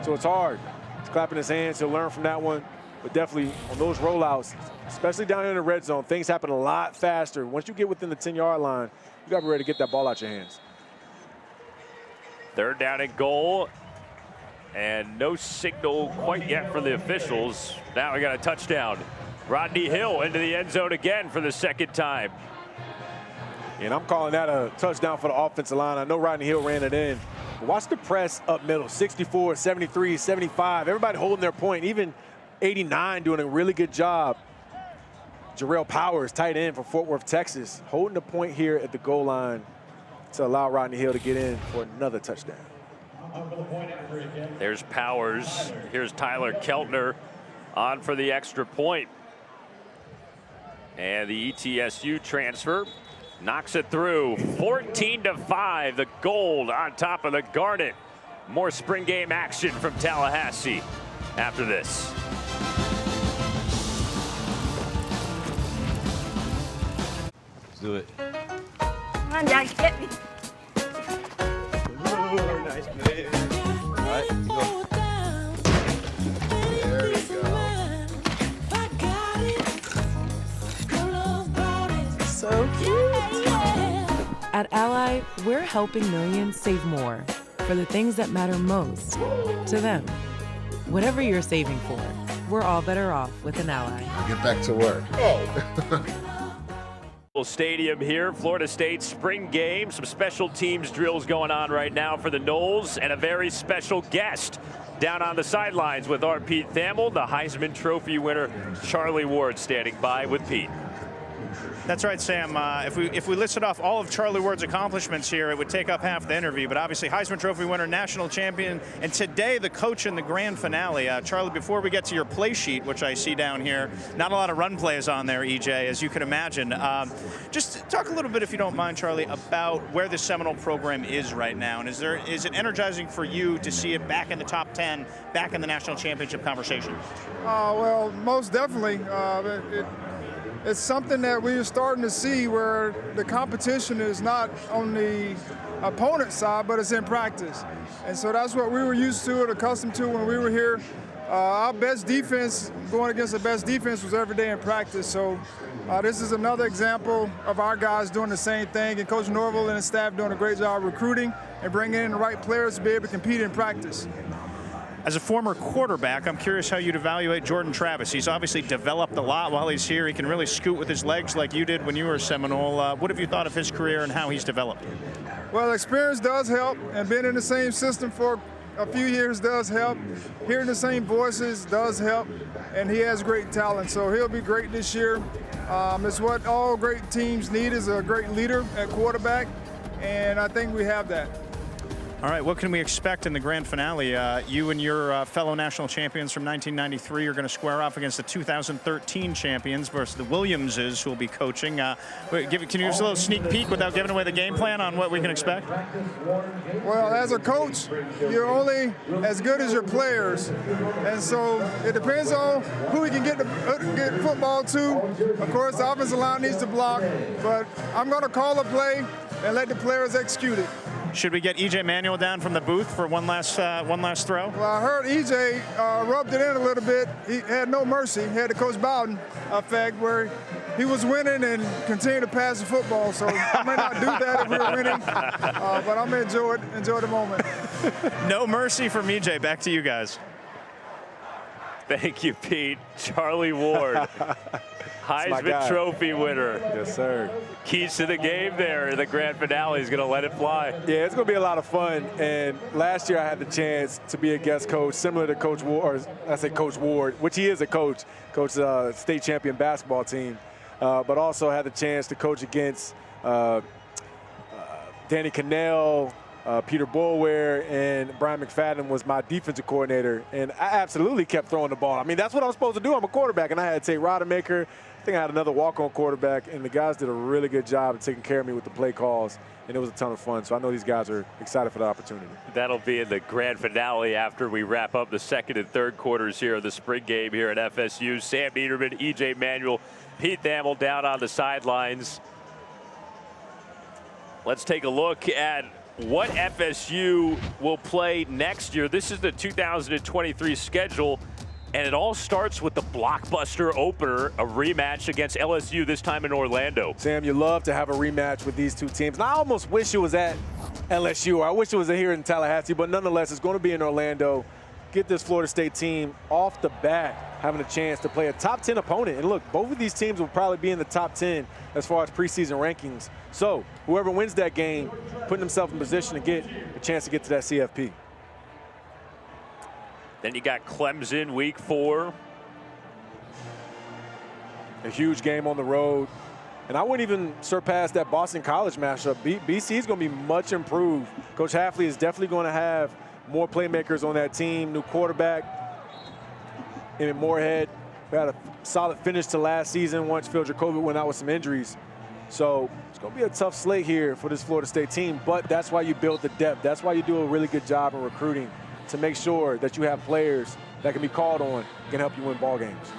So it's hard. He's clapping his hands. He'll learn from that one. But definitely on those rollouts, especially down in the red zone, things happen a lot faster. Once you get within the 10-yard line, you got to be ready to get that ball out your hands. 3rd down and goal. And no signal quite yet from the officials. Now we got a touchdown. Rodney Hill into the end zone again for the 2nd time. And I'm calling that a touchdown for the offensive line. I know Rodney Hill ran it in. But watch the press up middle, 64, 73, 75. Everybody holding their point, even 89 doing a really good job. Jarrell Powers, tight end for Fort Worth, Texas, holding the point here at the goal line to allow Rodney Hill to get in for another touchdown. There's Powers. Here's Tyler Keltner on for the extra point. And the ETSU transfer knocks it through. 14-5, the Gold on top of the Garnet. More spring game action from Tallahassee after this. Let's do it. Come on, Dad, get me. Ooh, nice play. All right, you go. There we go. So cute. At Ally, we're helping millions save more for the things that matter most to them. Whatever you're saving for, we're all better off with an Ally. Get back to work. Stadium here, Florida State spring game. Some special teams drills going on right now for the Noles, and a very special guest down on the sidelines with our Pete Thamel, the Heisman Trophy winner Charlie Ward standing by with Pete. That's right, Sam. If we listed off all of Charlie Ward's accomplishments here, it would take up half the interview. But obviously, Heisman Trophy winner, national champion, and today the coach in the grand finale. Charlie, before we get to your play sheet, which I see down here, not a lot of run plays on there, EJ, as you can imagine. Just talk a little bit, if you don't mind, Charlie, about where the Seminole program is right now, and is it energizing for you to see it back in the top 10, back in the national championship conversation? Well, most definitely. It's something that we're starting to see where the competition is not on the opponent's side, but it's in practice. And so that's what we were used to and accustomed to when we were here. Our best defense, going against the best defense, was every day in practice. So this is another example of our guys doing the same thing, and Coach Norville and his staff doing a great job recruiting and bringing in the right players to be able to compete in practice. As a former quarterback, I'm curious how you'd evaluate Jordan Travis. He's obviously developed a lot while he's here. He can really scoot with his legs like you did when you were a Seminole. What have you thought of his career and how he's developed? Well, experience does help, and being in the same system for a few years does help. Hearing the same voices does help, and he has great talent, so he'll be great this year. It's what all great teams need, is a great leader at quarterback, and I think we have that. All right, what can we expect in the grand finale? You and your fellow national champions from 1993 are going to square off against the 2013 champions versus the Williamses, who will be coaching. Can you give us a little sneak peek without giving away the game plan on what we can expect? Well, as a coach, you're only as good as your players. And so it depends on who we can get football to. Of course, the offensive line needs to block, but I'm going to call a play and let the players execute it. Should we get EJ Manuel down from the booth for one last throw? Well, I heard EJ rubbed it in a little bit. He had no mercy. He had the Coach Bowden effect where he was winning and continued to pass the football. So I may not do that if we were winning, but I'm going to enjoy the moment. No mercy from EJ. Back to you guys. Thank you, Pete. Charlie Ward, Heisman Trophy winner. Yes, sir. Keys to the game there in the grand finale. He's going to let it fly. Yeah, it's going to be a lot of fun. And last year I had the chance to be a guest coach, similar to Coach Ward, or I say Coach Ward, which he is a coach, state champion basketball team, but also had the chance to coach against Danny Cannell, Peter Boulware, and Brian McFadden was my defensive coordinator, and I absolutely kept throwing the ball. I mean, that's what I'm supposed to do. I'm a quarterback, and I had Tate Rodemaker. I think I had another walk-on quarterback, and the guys did a really good job of taking care of me with the play calls, and it was a ton of fun. So I know these guys are excited for the opportunity. That'll be in the grand finale after we wrap up the second and third quarters here of the spring game here at FSU. Sam Niederman, EJ Manuel, Pete Thamel down on the sidelines. Let's take a look at what FSU will play next year. This is the 2023 schedule, and it all starts with the blockbuster opener, a rematch against LSU, this time in Orlando. Sam, you love to have a rematch with these two teams. And I almost wish it was at LSU, or I wish it was here in Tallahassee, but nonetheless, it's going to be in Orlando. Get this Florida State team off the bat having a chance to play a top 10 opponent. And look, both of these teams will probably be in the top 10 as far as preseason rankings. So whoever wins that game, putting themselves in position to get a chance to get to that CFP. Then you got Clemson week 4. A huge game on the road. And I wouldn't even surpass that Boston College matchup. BC is going to be much improved. Coach Hafley is definitely going to have more playmakers on that team. New quarterback, Emmett Moorhead, who had a solid finish to last season once Phil Jacoby went out with some injuries. So it's going to be a tough slate here for this Florida State team, but that's why you build the depth. That's why you do a really good job in recruiting, to make sure that you have players that can be called on, can help you win ball games.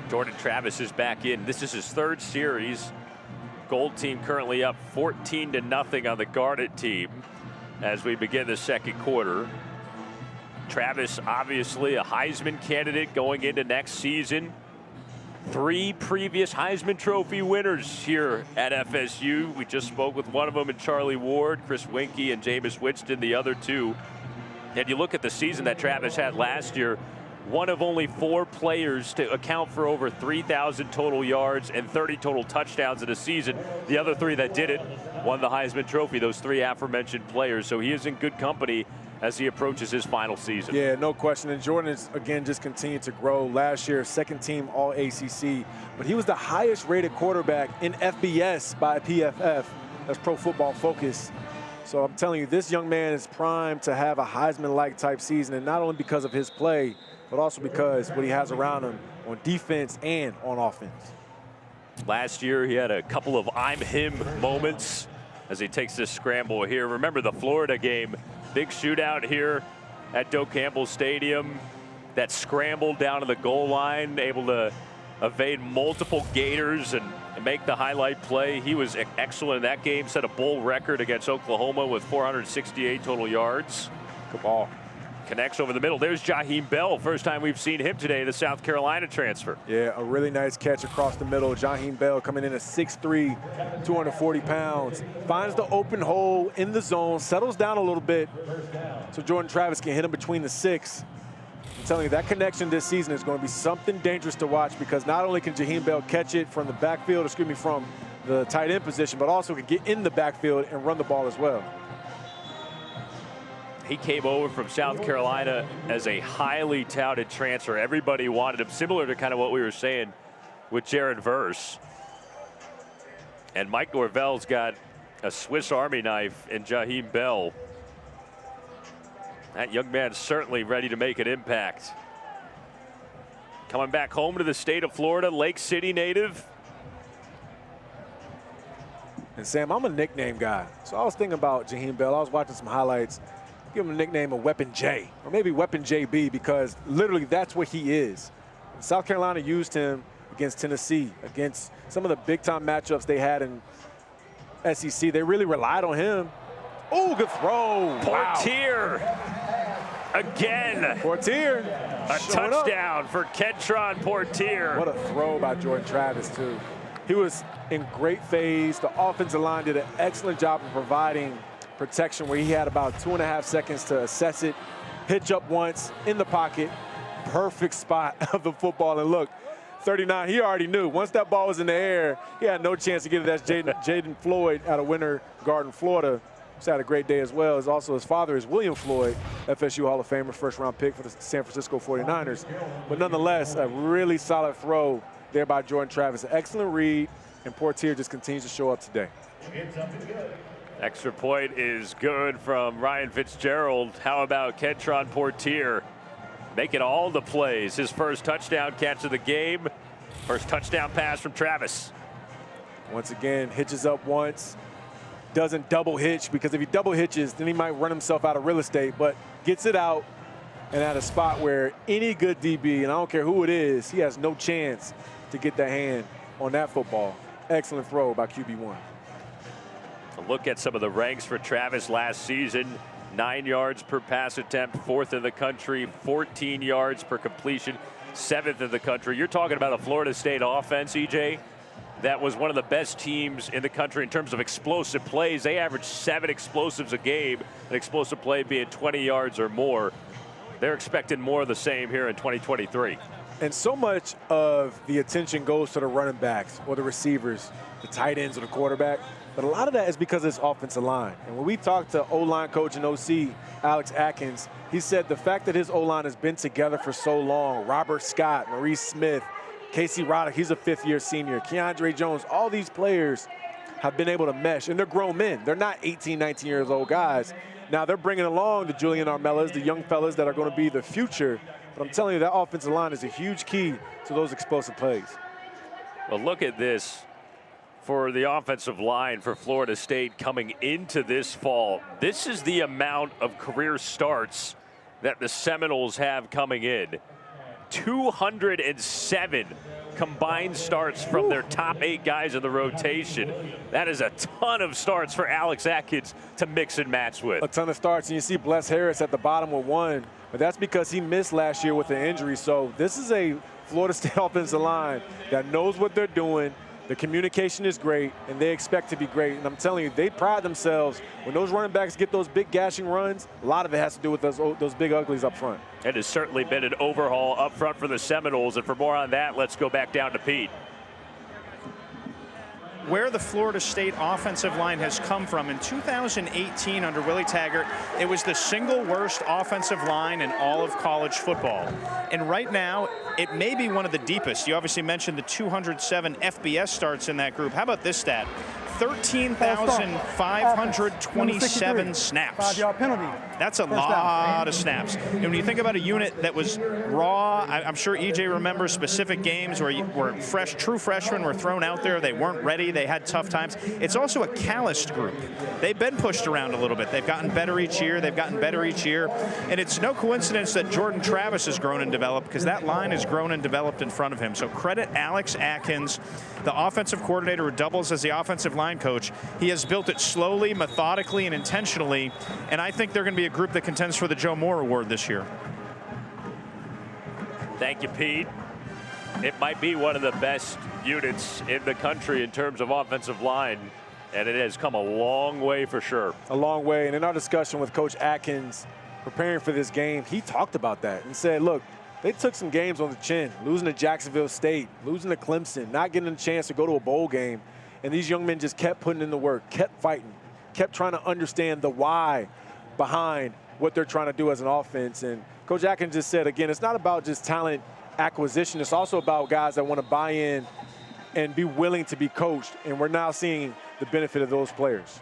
Jordan Travis is back in. This is his third series. Gold team currently up 14-0 on the Garnet team as we begin the second quarter. Travis, obviously a Heisman candidate going into next season. 3 previous Heisman Trophy winners here at FSU. We just spoke with one of them in Charlie Ward, Chris Weinke and Jameis Winston, the other two. And you look at the season that Travis had last year, one of only 4 players to account for over 3,000 total yards and 30 total touchdowns in a season. The other 3 that did it won the Heisman Trophy, those 3 aforementioned players. So he is in good company as he approaches his final season. Yeah, no question. And Jordan has, again, just continued to grow. Last year, 2nd team All-ACC. But he was the highest rated quarterback in FBS by PFF. That's Pro Football Focus. So I'm telling you, this young man is primed to have a Heisman-like type season, and not only because of his play, but also because what he has around him on defense and on offense. Last year, he had a couple of I'm him moments as he takes this scramble here. Remember the Florida game, big shootout here at Doak Campbell Stadium. That scramble down to the goal line, able to evade multiple Gators and make the highlight play. He was excellent in that game, set a bowl record against Oklahoma with 468 total yards. Good ball. Connects over the middle. There's Jaheim Bell. First time we've seen him today, the South Carolina transfer. Yeah, a really nice catch across the middle. Jaheim Bell coming in at 6'3", 240 pounds. Finds the open hole in the zone, settles down a little bit so Jordan Travis can hit him between the 6. I'm telling you, that connection this season is going to be something dangerous to watch, because not only can Jaheim Bell catch it from the backfield, from the tight end position, but also can get in the backfield and run the ball as well. He came over from South Carolina as a highly touted transfer. Everybody wanted him, similar to kind of what we were saying with Jared Verse. And Mike Norvell's got a Swiss Army knife in Jaheim Bell. That young man's certainly ready to make an impact. Coming back home to the state of Florida, Lake City native. And Sam, I'm a nickname guy. So I was thinking about Jaheim Bell. I was watching some highlights. Give him a nickname of Weapon J, or maybe Weapon JB, because literally that's what he is. South Carolina used him against Tennessee, against some of the big-time matchups they had in SEC. They really relied on him. Oh, good throw. Poitier. Again. Poitier. A touchdown for Kentron Poitier. What a throw by Jordan Travis, too. He was in great phase. The offensive line did an excellent job of providing protection, where he had about 2.5 seconds to assess it, pitch up once in the pocket, perfect spot of the football. And look, 39, he already knew. Once that ball was in the air, he had no chance to get it. That's Jaden Floyd out of Winter Garden, Florida. He's had a great day as well. Also, his father is William Floyd, FSU Hall of Famer, first-round pick for the San Francisco 49ers. But nonetheless, a really solid throw there by Jordan Travis. An excellent read, and Poitier just continues to show up today. Extra point is good from Ryan Fitzgerald. How about Kentron Poitier making all the plays? His first touchdown catch of the game. First touchdown pass from Travis. Once again, hitches up once. Doesn't double hitch, because if he double hitches, then he might run himself out of real estate, but gets it out and at a spot where any good DB, and I don't care who it is, he has no chance to get that hand on that football. Excellent throw by QB1. A look at some of the ranks for Travis last season. 9 yards per pass attempt, 4th in the country, 14 yards per completion, 7th in the country. You're talking about a Florida State offense, EJ, that was one of the best teams in the country in terms of explosive plays. They averaged 7 explosives a game, an explosive play being 20 yards or more. They're expecting more of the same here in 2023. And so much of the attention goes to the running backs or the receivers, the tight ends or the quarterback. But a lot of that is because of this offensive line. And when we talked to O-line coach and OC, Alex Atkins, he said the fact that his O-line has been together for so long, Robert Scott, Maurice Smith, Casey Roddick, he's a 5th-year senior, Keandre Jones, all these players have been able to mesh. And they're grown men. They're not 18, 19 years old guys. Now they're bringing along the Julian Armellas, the young fellas that are going to be the future. But I'm telling you, that offensive line is a huge key to those explosive plays. Well, look at this. For the offensive line for Florida State coming into this fall, this is the amount of career starts that the Seminoles have coming in. 207 combined starts from their top 8 guys in the rotation. That is a ton of starts for Alex Atkins to mix and match with. A ton of starts, and you see Bless Harris at the bottom with 1, but that's because he missed last year with an injury. So this is a Florida State offensive line that knows what they're doing. The communication is great, and they expect to be great. And I'm telling you, they pride themselves. When those running backs get those big gashing runs, a lot of it has to do with those big uglies up front. It has certainly been an overhaul up front for the Seminoles. And for more on that, let's go back down to Pete. Where the Florida State offensive line has come from. In 2018 under Willie Taggart, it was the single worst offensive line in all of college football. And right now, it may be one of the deepest. You obviously mentioned the 207 FBS starts in that group. How about this stat? 13,527 snaps. 5-yard penalty. That's a lot of snaps. And when you think about a unit that was raw, I'm sure EJ remembers specific games where true freshmen were thrown out there. They weren't ready. They had tough times. It's also a calloused group. They've been pushed around a little bit. They've gotten better each year. And it's no coincidence that Jordan Travis has grown and developed, because that line has grown and developed in front of him. So credit Alex Atkins, the offensive coordinator who doubles as the offensive line coach. He has built it slowly, methodically, and intentionally, and I think they're going to be a group that contends for the Joe Moore Award this year. Thank you, Pete. It might be one of the best units in the country in terms of offensive line, and it has come a long way for sure. A long way, and in our discussion with Coach Atkins preparing for this game, he talked about that and said, look, they took some games on the chin, losing to Jacksonville State, losing to Clemson, not getting a chance to go to a bowl game. And these young men just kept putting in the work, kept fighting, kept trying to understand the why behind what they're trying to do as an offense. And Coach Atkins just said, again, it's not about just talent acquisition. It's also about guys that want to buy in and be willing to be coached. And we're now seeing the benefit of those players.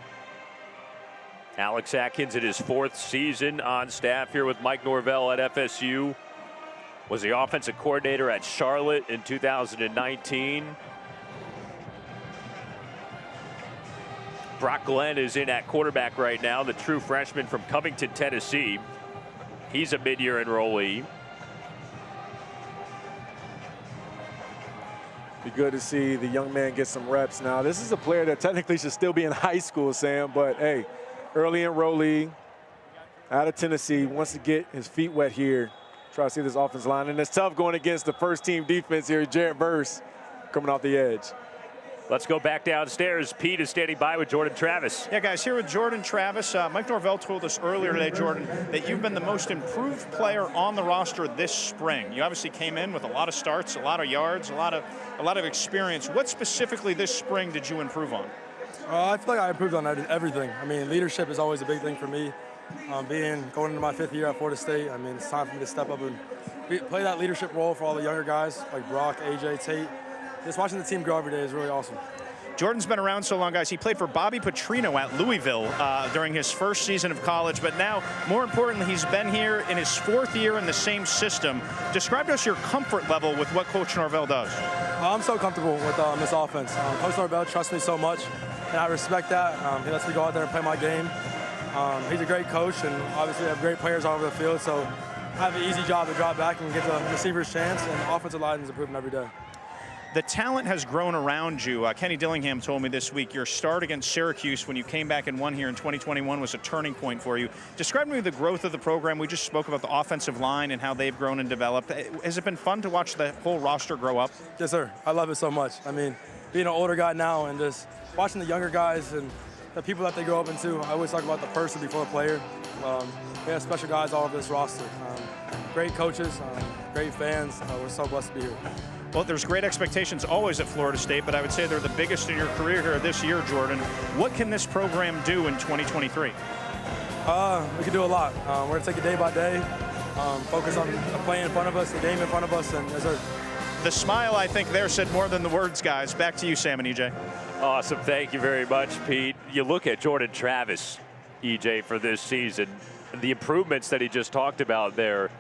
Alex Atkins in his 4th season on staff here with Mike Norvell at FSU. Was the offensive coordinator at Charlotte in 2019. Brock Glenn is in at quarterback right now, the true freshman from Covington, Tennessee. He's a mid-year enrollee. Be good to see the young man get some reps. Now, this is a player that technically should still be in high school, Sam, but hey, early enrollee out of Tennessee, wants to get his feet wet here. Try to see this offensive line, and it's tough going against the first-team defense here. Jared Verse coming off the edge. Let's go back downstairs. Pete is standing by with Jordan Travis. Yeah, guys, here with Jordan Travis. Mike Norvell told us earlier today, Jordan, that you've been the most improved player on the roster this spring. You obviously came in with a lot of starts, a lot of yards, a lot of experience. What specifically this spring did you improve on? I feel like I improved on everything. I mean, leadership is always a big thing for me. Going into my 5th year at Florida State, I mean, it's time for me to step up and play that leadership role for all the younger guys like Brock, AJ, Tate. Just watching the team grow every day is really awesome. Jordan's been around so long, guys. He played for Bobby Petrino at Louisville during his 1st season of college, but now, more importantly, he's been here in his 4th year in the same system. Describe to us your comfort level with what Coach Norvell does. I'm so comfortable with this offense. Coach Norvell trusts me so much, and I respect that. He lets me go out there and play my game. He's a great coach, and obviously we have great players all over the field, so I have an easy job to drop back and get the receiver's chance, and the offensive line is improving every day. The talent has grown around you. Kenny Dillingham told me this week your start against Syracuse when you came back and won here in 2021 was a turning point for you. Describe to me the growth of the program. We just spoke about the offensive line and how they've grown and developed. Has it been fun to watch the whole roster grow up? Yes, sir. I love it so much. I mean, being an older guy now and just watching the younger guys and the people that they grow up into, I always talk about the person before the player. We have special guys all over this roster. Great coaches, great fans. We're so blessed to be here. Well, there's great expectations always at Florida State, but I would say they're the biggest in your career here this year, Jordan. What can this program do in 2023? We can do a lot. We're going to take it day by day, focus on the play in front of us, the game in front of us, and the smile, I think, there said more than the words, guys. Back to you, Sam and EJ. Awesome. Thank you very much, Pete. You look at Jordan Travis, EJ, for this season, the improvements that he just talked about there.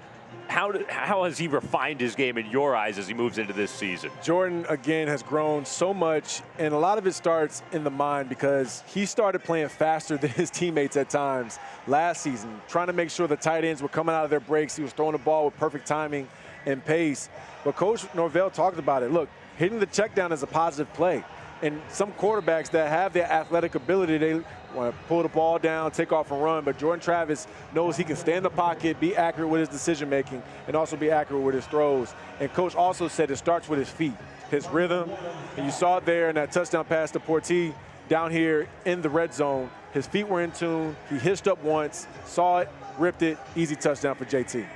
How has he refined his game in your eyes as he moves into this season? Jordan, again, has grown so much, and a lot of it starts in the mind because he started playing faster than his teammates at times last season, trying to make sure the tight ends were coming out of their breaks. He was throwing the ball with perfect timing and pace. But Coach Norvell talked about it. Look, hitting the check down is a positive play. And some quarterbacks that have their athletic ability, they want to pull the ball down, take off and run. But Jordan Travis knows he can stay in the pocket, be accurate with his decision-making, and also be accurate with his throws. And Coach also said it starts with his feet. his rhythm. And you saw it there in that touchdown pass to Portis down here in the red zone. His feet were in tune. He hitched up once, saw it, ripped it, easy touchdown for JT.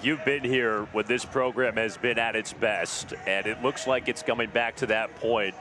You've been here when this program has been at its best, and it looks like it's coming back to that point.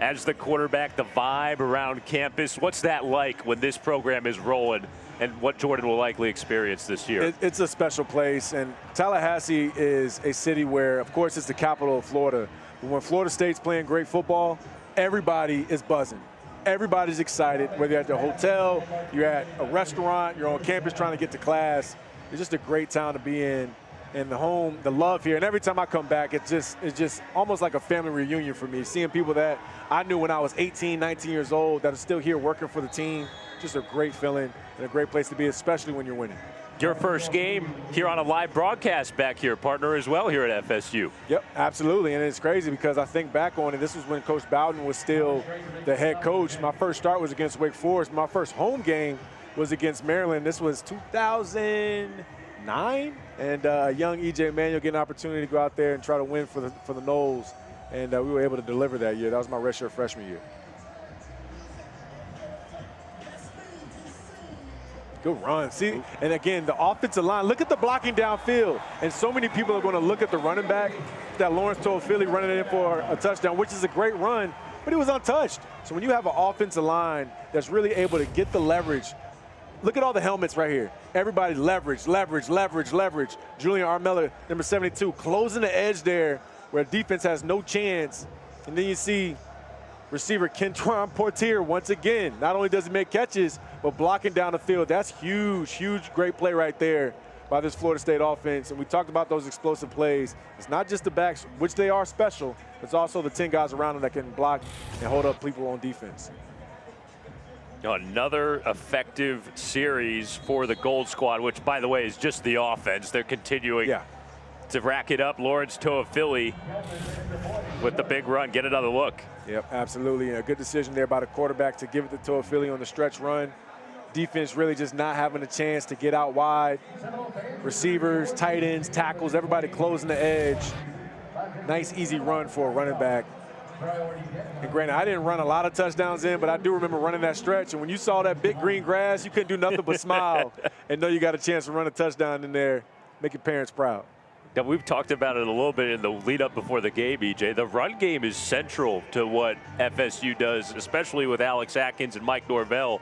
As the quarterback, the vibe around campus, what's that like when this program is rolling, and what Jordan will likely experience this year? It's a special place, and Tallahassee is a city where, of course, it's the capital of Florida. But when Florida State's playing great football, everybody is buzzing. Everybody's excited, whether you're at the hotel, you're at a restaurant, you're on campus trying to get to class. It's just a great town to be in. And the home, the love here, and every time I come back, it's just almost like a family reunion for me. Seeing people that I knew when I was 18, 19 years old that are still here working for the team, just a great feeling and a great place to be, especially when you're winning. Your first game here on a live broadcast back here, partner, as well here at FSU. Yep, absolutely, and it's crazy because I think back on it, this was when Coach Bowden was still the head coach. My first start was against Wake Forest. My first home game was against Maryland. This was 2009, and young E.J. Manuel getting an opportunity to go out there and try to win for the Noles, and we were able to deliver that year. That was my redshirt freshman year. Good run. See, and again, the offensive line, look at the blocking downfield. And so many people are going to look at the running back, that Lawrence Toafili running it in for a touchdown, which is a great run, but he was untouched. So when you have an offensive line that's really able to get the leverage, look at all the helmets right here. Everybody leverage, leverage, leverage, leverage. Julian Armella, number 72, closing the edge there where defense has no chance. And then you see receiver Kentron Portier once again. Not only does he make catches, but blocking down the field. That's huge, huge, great play right there by this Florida State offense. And we talked about those explosive plays. It's not just the backs, which they are special. It's also the 10 guys around them that can block and hold up people on defense. Another effective series for the Gold Squad, which, by the way, is just the offense. They're continuing to rack it up. Lawrence Toafili with the big run. Get another look. Yep, absolutely. And a good decision there by the quarterback to give it to Toafili on the stretch run. Defense really just not having a chance to get out wide. Receivers, tight ends, tackles, everybody closing the edge. Nice, easy run for a running back. And granted, I didn't run a lot of touchdowns in, but I do remember running that stretch. And when you saw that big green grass, you couldn't do nothing but smile and know you got a chance to run a touchdown in there, make your parents proud. Now, we've talked about it a little bit in the lead up before the game, EJ. The run game is central to what FSU does, especially with Alex Atkins and Mike Norvell.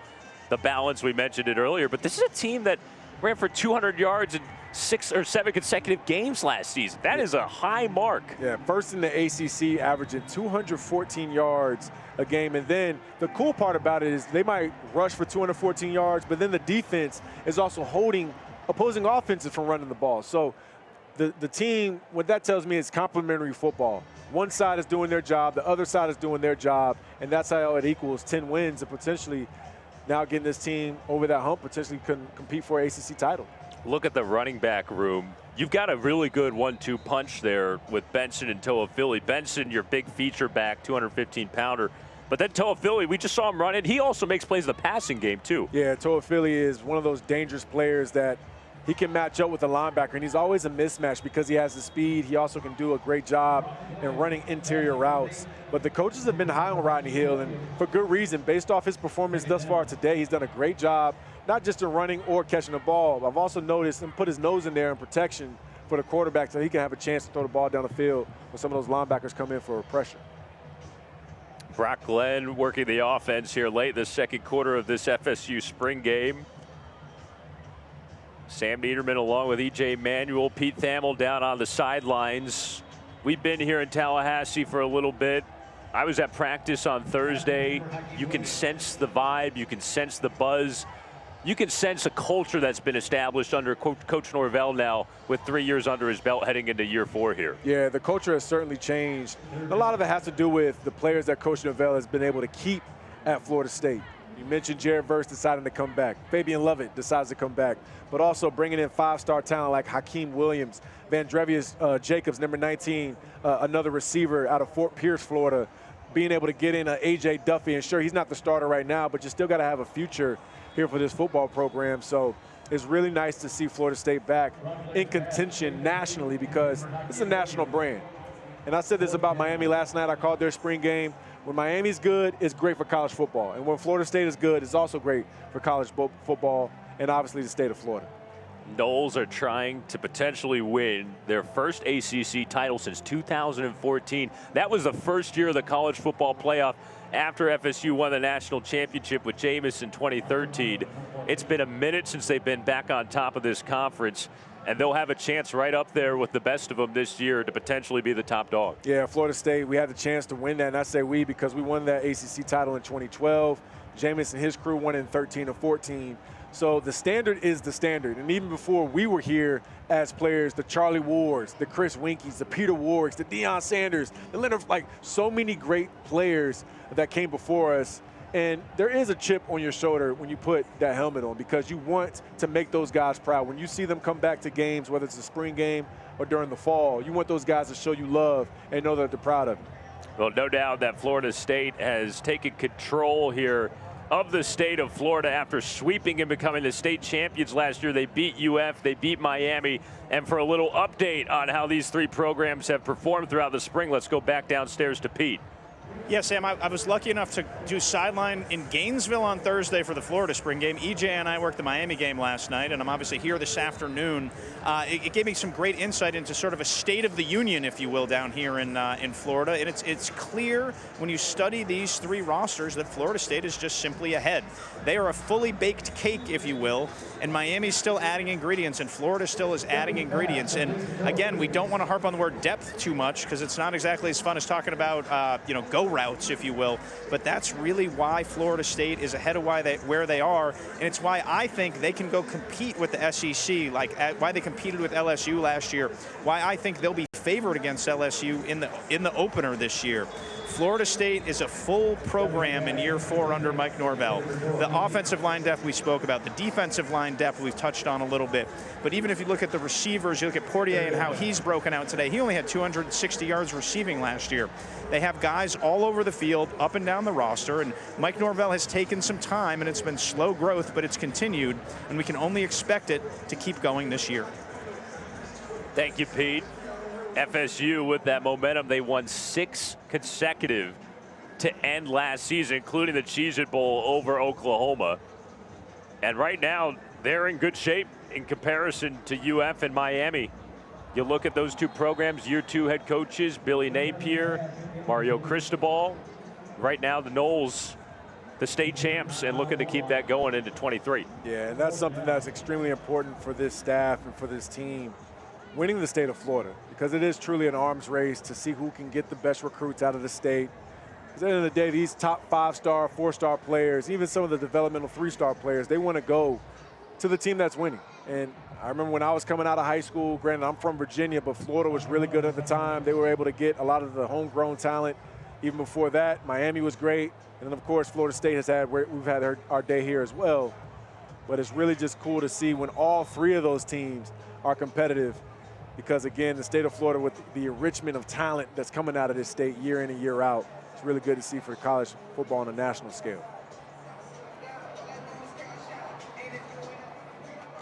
The balance, we mentioned it earlier, but this is a team that ran for 200 yards in 6 or 7 consecutive games last season. That is a high mark. Yeah, first in the ACC, averaging 214 yards a game. And then the cool part about it is they might rush for 214 yards, but then the defense is also holding opposing offenses from running the ball. So the team, what that tells me is complementary football. One side is doing their job, the other side is doing their job, and that's how it equals 10 wins and potentially now getting this team over that hump, potentially can compete for an ACC title. Look at the running back room. You've got a really good 1-2 punch there with Benson and Toafili. Benson, your big feature back, 215-pounder. But then Toafili, we just saw him run it. He also makes plays in the passing game, too. Yeah, Toafili is one of those dangerous players that he can match up with the linebacker, and he's always a mismatch because he has the speed. He also can do a great job in running interior routes. But the coaches have been high on Rodney Hill, and for good reason. Based off his performance thus far today, he's done a great job, not just in running or catching the ball. I've also noticed him put his nose in there in protection for the quarterback so he can have a chance to throw the ball down the field when some of those linebackers come in for pressure. Brock Glenn working the offense here late in the second quarter of this FSU spring game. Sam Niederman along with E.J. Manuel, Pete Thamel down on the sidelines. We've been here in Tallahassee for a little bit. I was at practice on Thursday. You can sense the vibe. You can sense the buzz. You can sense a culture that's been established under Coach Norvell now with 3 years under his belt heading into year 4 here. Yeah, the culture has certainly changed. A lot of it has to do with the players that Coach Norvell has been able to keep at Florida State. You mentioned Jared Verse deciding to come back. Fabian Lovett decides to come back. But also bringing in 5-star talent like Hakeem Williams, Vandrevius Jacobs, number 19, another receiver out of Fort Pierce, Florida, being able to get in A.J. Duffy. And sure, he's not the starter right now, but you still got to have a future here for this football program. So it's really nice to see Florida State back in contention nationally because it's a national brand. And I said this about Miami last night. I called their spring game. When Miami's good, it's great for college football. And when Florida State is good, it's also great for college football and obviously the state of Florida. Noles are trying to potentially win their first ACC title since 2014. That was the first year of the college football playoff after FSU won the national championship with Jameis in 2013. It's been a minute since they've been back on top of this conference, and they'll have a chance right up there with the best of them this year to potentially be the top dog. Yeah, Florida State, we had the chance to win that, and I say we because we won that ACC title in 2012. Jameis and his crew won in 13 or 14. So the standard is the standard. And even before we were here as players, the Charlie Wards, the Chris Winkies, the Peter Warwicks, the Deion Sanders, the Leonard, like so many great players that came before us. And there is a chip on your shoulder when you put that helmet on because you want to make those guys proud. When you see them come back to games, whether it's a spring game or during the fall, you want those guys to show you love and know that they're proud of you. Well, no doubt that Florida State has taken control here of the state of Florida after sweeping and becoming the state champions last year. They beat UF, they beat Miami. And for a little update on how these three programs have performed throughout the spring, let's go back downstairs to Pete. Yeah, Sam, I was lucky enough to do sideline in Gainesville on Thursday for the Florida spring game. EJ and I worked the Miami game last night, and I'm obviously here this afternoon. It gave me some great insight into sort of a state of the union, if you will, down here in Florida. And it's clear when you study these three rosters that Florida State is just simply ahead. They are a fully baked cake, if you will, and Miami's still adding ingredients, and Florida still is adding ingredients. And again, we don't want to harp on the word depth too much because it's not exactly as fun as talking about, go routes, if you will. But that's really why Florida State is ahead of where they are, and it's why I think they can go compete with the SEC, why they competed with LSU last year, why I think they'll be favored against LSU in the opener this year. Florida State is a full program in year 4 under Mike Norvell. The offensive line depth we spoke about, the defensive line depth we've touched on a little bit. But even if you look at the receivers, you look at Portier and how he's broken out today. He only had 260 yards receiving last year. They have guys all over the field, up and down the roster, and Mike Norvell has taken some time, and it's been slow growth, but it's continued, and we can only expect it to keep going this year. Thank you, Pete. FSU with that momentum, they won 6 consecutive to end last season, including the Cheez-It Bowl over Oklahoma. And right now, they're in good shape in comparison to UF and Miami. You look at those two programs, year 2 head coaches, Billy Napier, Mario Cristobal. Right now, the Noles, the state champs, and looking to keep that going into 23. Yeah, and that's something that's extremely important for this staff and for this team. Winning the state of Florida, because it is truly an arms race to see who can get the best recruits out of the state. At the end of the day, these top 5-star, 4-star players, even some of the developmental 3-star players, they want to go to the team that's winning. And I remember when I was coming out of high school, granted I'm from Virginia, but Florida was really good at the time. They were able to get a lot of the homegrown talent. Even before that, Miami was great. And then of course, Florida State we've had our day here as well. But it's really just cool to see when all 3 of those teams are competitive. Because again, the state of Florida, with the enrichment of talent that's coming out of this state year in and year out, it's really good to see for college football on a national scale.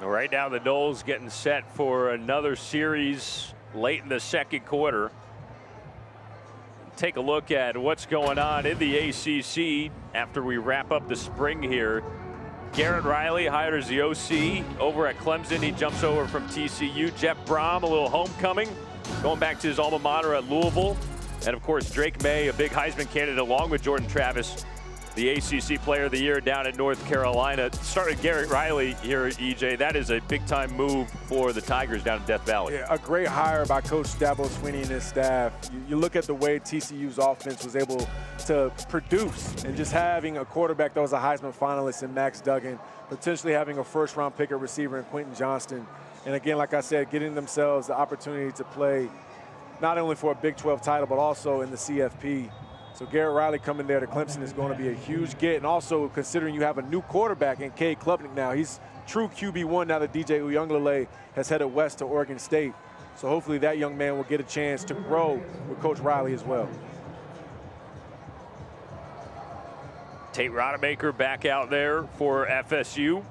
Right now, the Noles getting set for another series late in the second quarter. Take a look at what's going on in the ACC after we wrap up the spring here. Garrett Riley hired as the OC over at Clemson. He jumps over from TCU. Jeff Brom, a little homecoming, going back to his alma mater at Louisville. And of course, Drake May, a big Heisman candidate, along with Jordan Travis, the ACC Player of the Year down in North Carolina. Started Garrett Riley here at EJ. That is a big-time move for the Tigers down in Death Valley. Yeah, a great hire by Coach Dabo Swinney and his staff. You look at the way TCU's offense was able to produce, and just having a quarterback that was a Heisman finalist in Max Duggan, potentially having a first-round pick at receiver in Quentin Johnston. And again, like I said, getting themselves the opportunity to play not only for a Big 12 title, but also in the CFP. So Garrett Riley coming there to Clemson is going to be a huge get. And also considering you have a new quarterback in Cade Klubnik now, he's true QB1 now that DJ Uiagalelei has headed west to Oregon State. So hopefully that young man will get a chance to grow with Coach Riley as well. Tate Rodemaker back out there for FSU.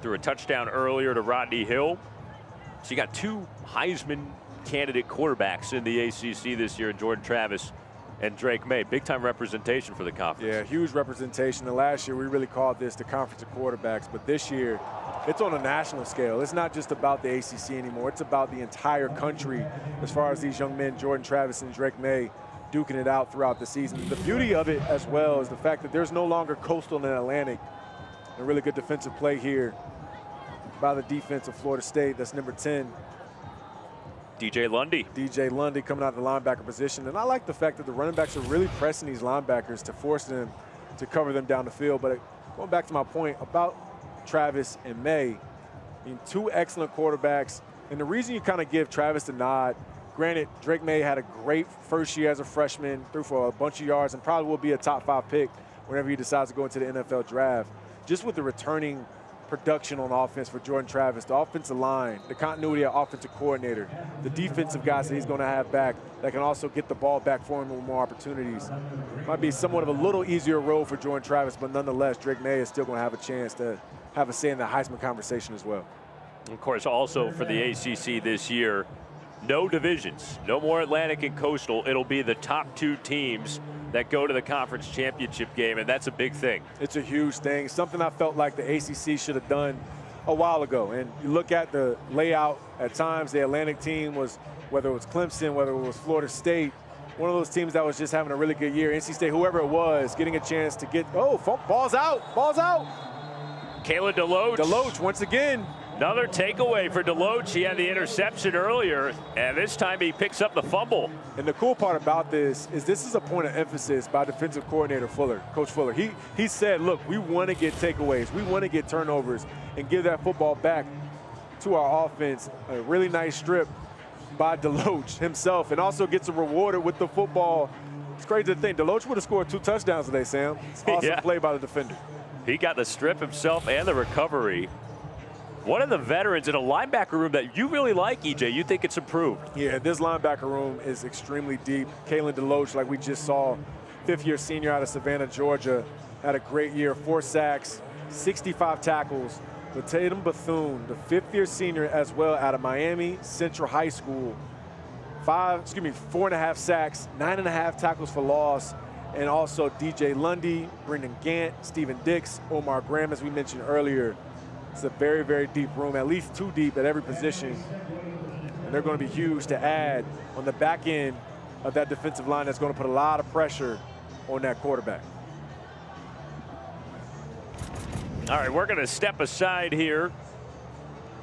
Threw a touchdown earlier to Rodney Hill. So you got 2 Heisman candidate quarterbacks in the ACC this year, Jordan Travis and Drake May. Big-time representation for the conference. Yeah, huge representation. And last year, we really called this the Conference of Quarterbacks. But this year, it's on a national scale. It's not just about the ACC anymore. It's about the entire country as far as these young men, Jordan Travis and Drake May, duking it out throughout the season. The beauty of it as well is the fact that there's no longer Coastal and Atlantic. A really good defensive play here by the defense of Florida State. That's number 10. DJ Lundy. DJ Lundy coming out of the linebacker position. And I like the fact that the running backs are really pressing these linebackers to force them to cover them down the field. But going back to my point about Travis and May, I mean, two excellent quarterbacks. And the reason you kind of give Travis the nod, granted, Drake May had a great first year as a freshman, threw for a bunch of yards, and probably will be a top 5 pick whenever he decides to go into the NFL draft. Just with the returning production on offense for Jordan Travis, the offensive line, the continuity of offensive coordinator, the defensive guys that he's going to have back that can also get the ball back for him with more opportunities. Might be somewhat of a little easier role for Jordan Travis, but nonetheless, Drake May is still going to have a chance to have a say in the Heisman conversation as well. Of course, also for the ACC this year, no divisions, no more Atlantic and Coastal. It'll be the top 2 teams that go to the conference championship game, and that's a big thing. It's a huge thing, something I felt like the ACC should have done a while ago. And you look at the layout, at times the Atlantic team was, whether it was Clemson, whether it was Florida State, one of those teams that was just having a really good year. NC State, whoever it was, getting a chance to get, ball's out, ball's out. Kalen DeLoach. DeLoach once again. Another takeaway for DeLoach. He had the interception earlier, and this time he picks up the fumble. And the cool part about this is a point of emphasis by defensive coordinator Fuller, Coach Fuller. He said, look, we want to get takeaways. We want to get turnovers and give that football back to our offense. A really nice strip by DeLoach himself, and also gets rewarded with the football. It's crazy to think. DeLoach would have scored 2 touchdowns today, Sam. Awesome play by the defender. He got the strip himself and the recovery. One of the veterans in a linebacker room that you really like, EJ. You think it's improved. Yeah, this linebacker room is extremely deep. Kalen DeLoach, like we just saw, 5th-year senior out of Savannah, Georgia, had a great year, 4 sacks, 65 tackles. But Tatum Bethune, the 5th-year senior as well out of Miami Central High School, 4.5 sacks, 9.5 tackles for loss. And also DJ Lundy, Brendan Gant, Stephen Dix, Omar Graham, as we mentioned earlier. It's a very, very deep room, at least 2 deep at every position. And they're going to be huge to add on the back end of that defensive line that's going to put a lot of pressure on that quarterback. All right, we're going to step aside here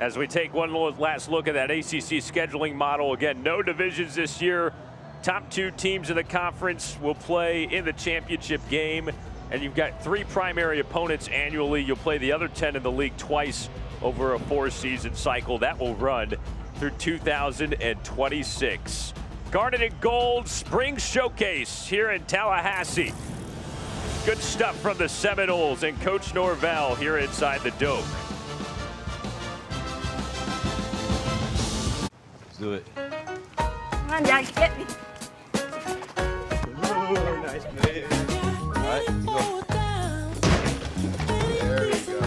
as we take one last look at that ACC scheduling model. Again, no divisions this year. Top 2 teams in the conference will play in the championship game. And you've got 3 primary opponents annually. You'll play the other 10 in the league twice over a 4-season cycle. That will run through 2026. Garnet and Gold Spring Showcase here in Tallahassee. Good stuff from the Seminoles and Coach Norvell here inside the Doak. Let's do it. Come on, Dad, get me. Ooh, nice play. All right, go. There we go.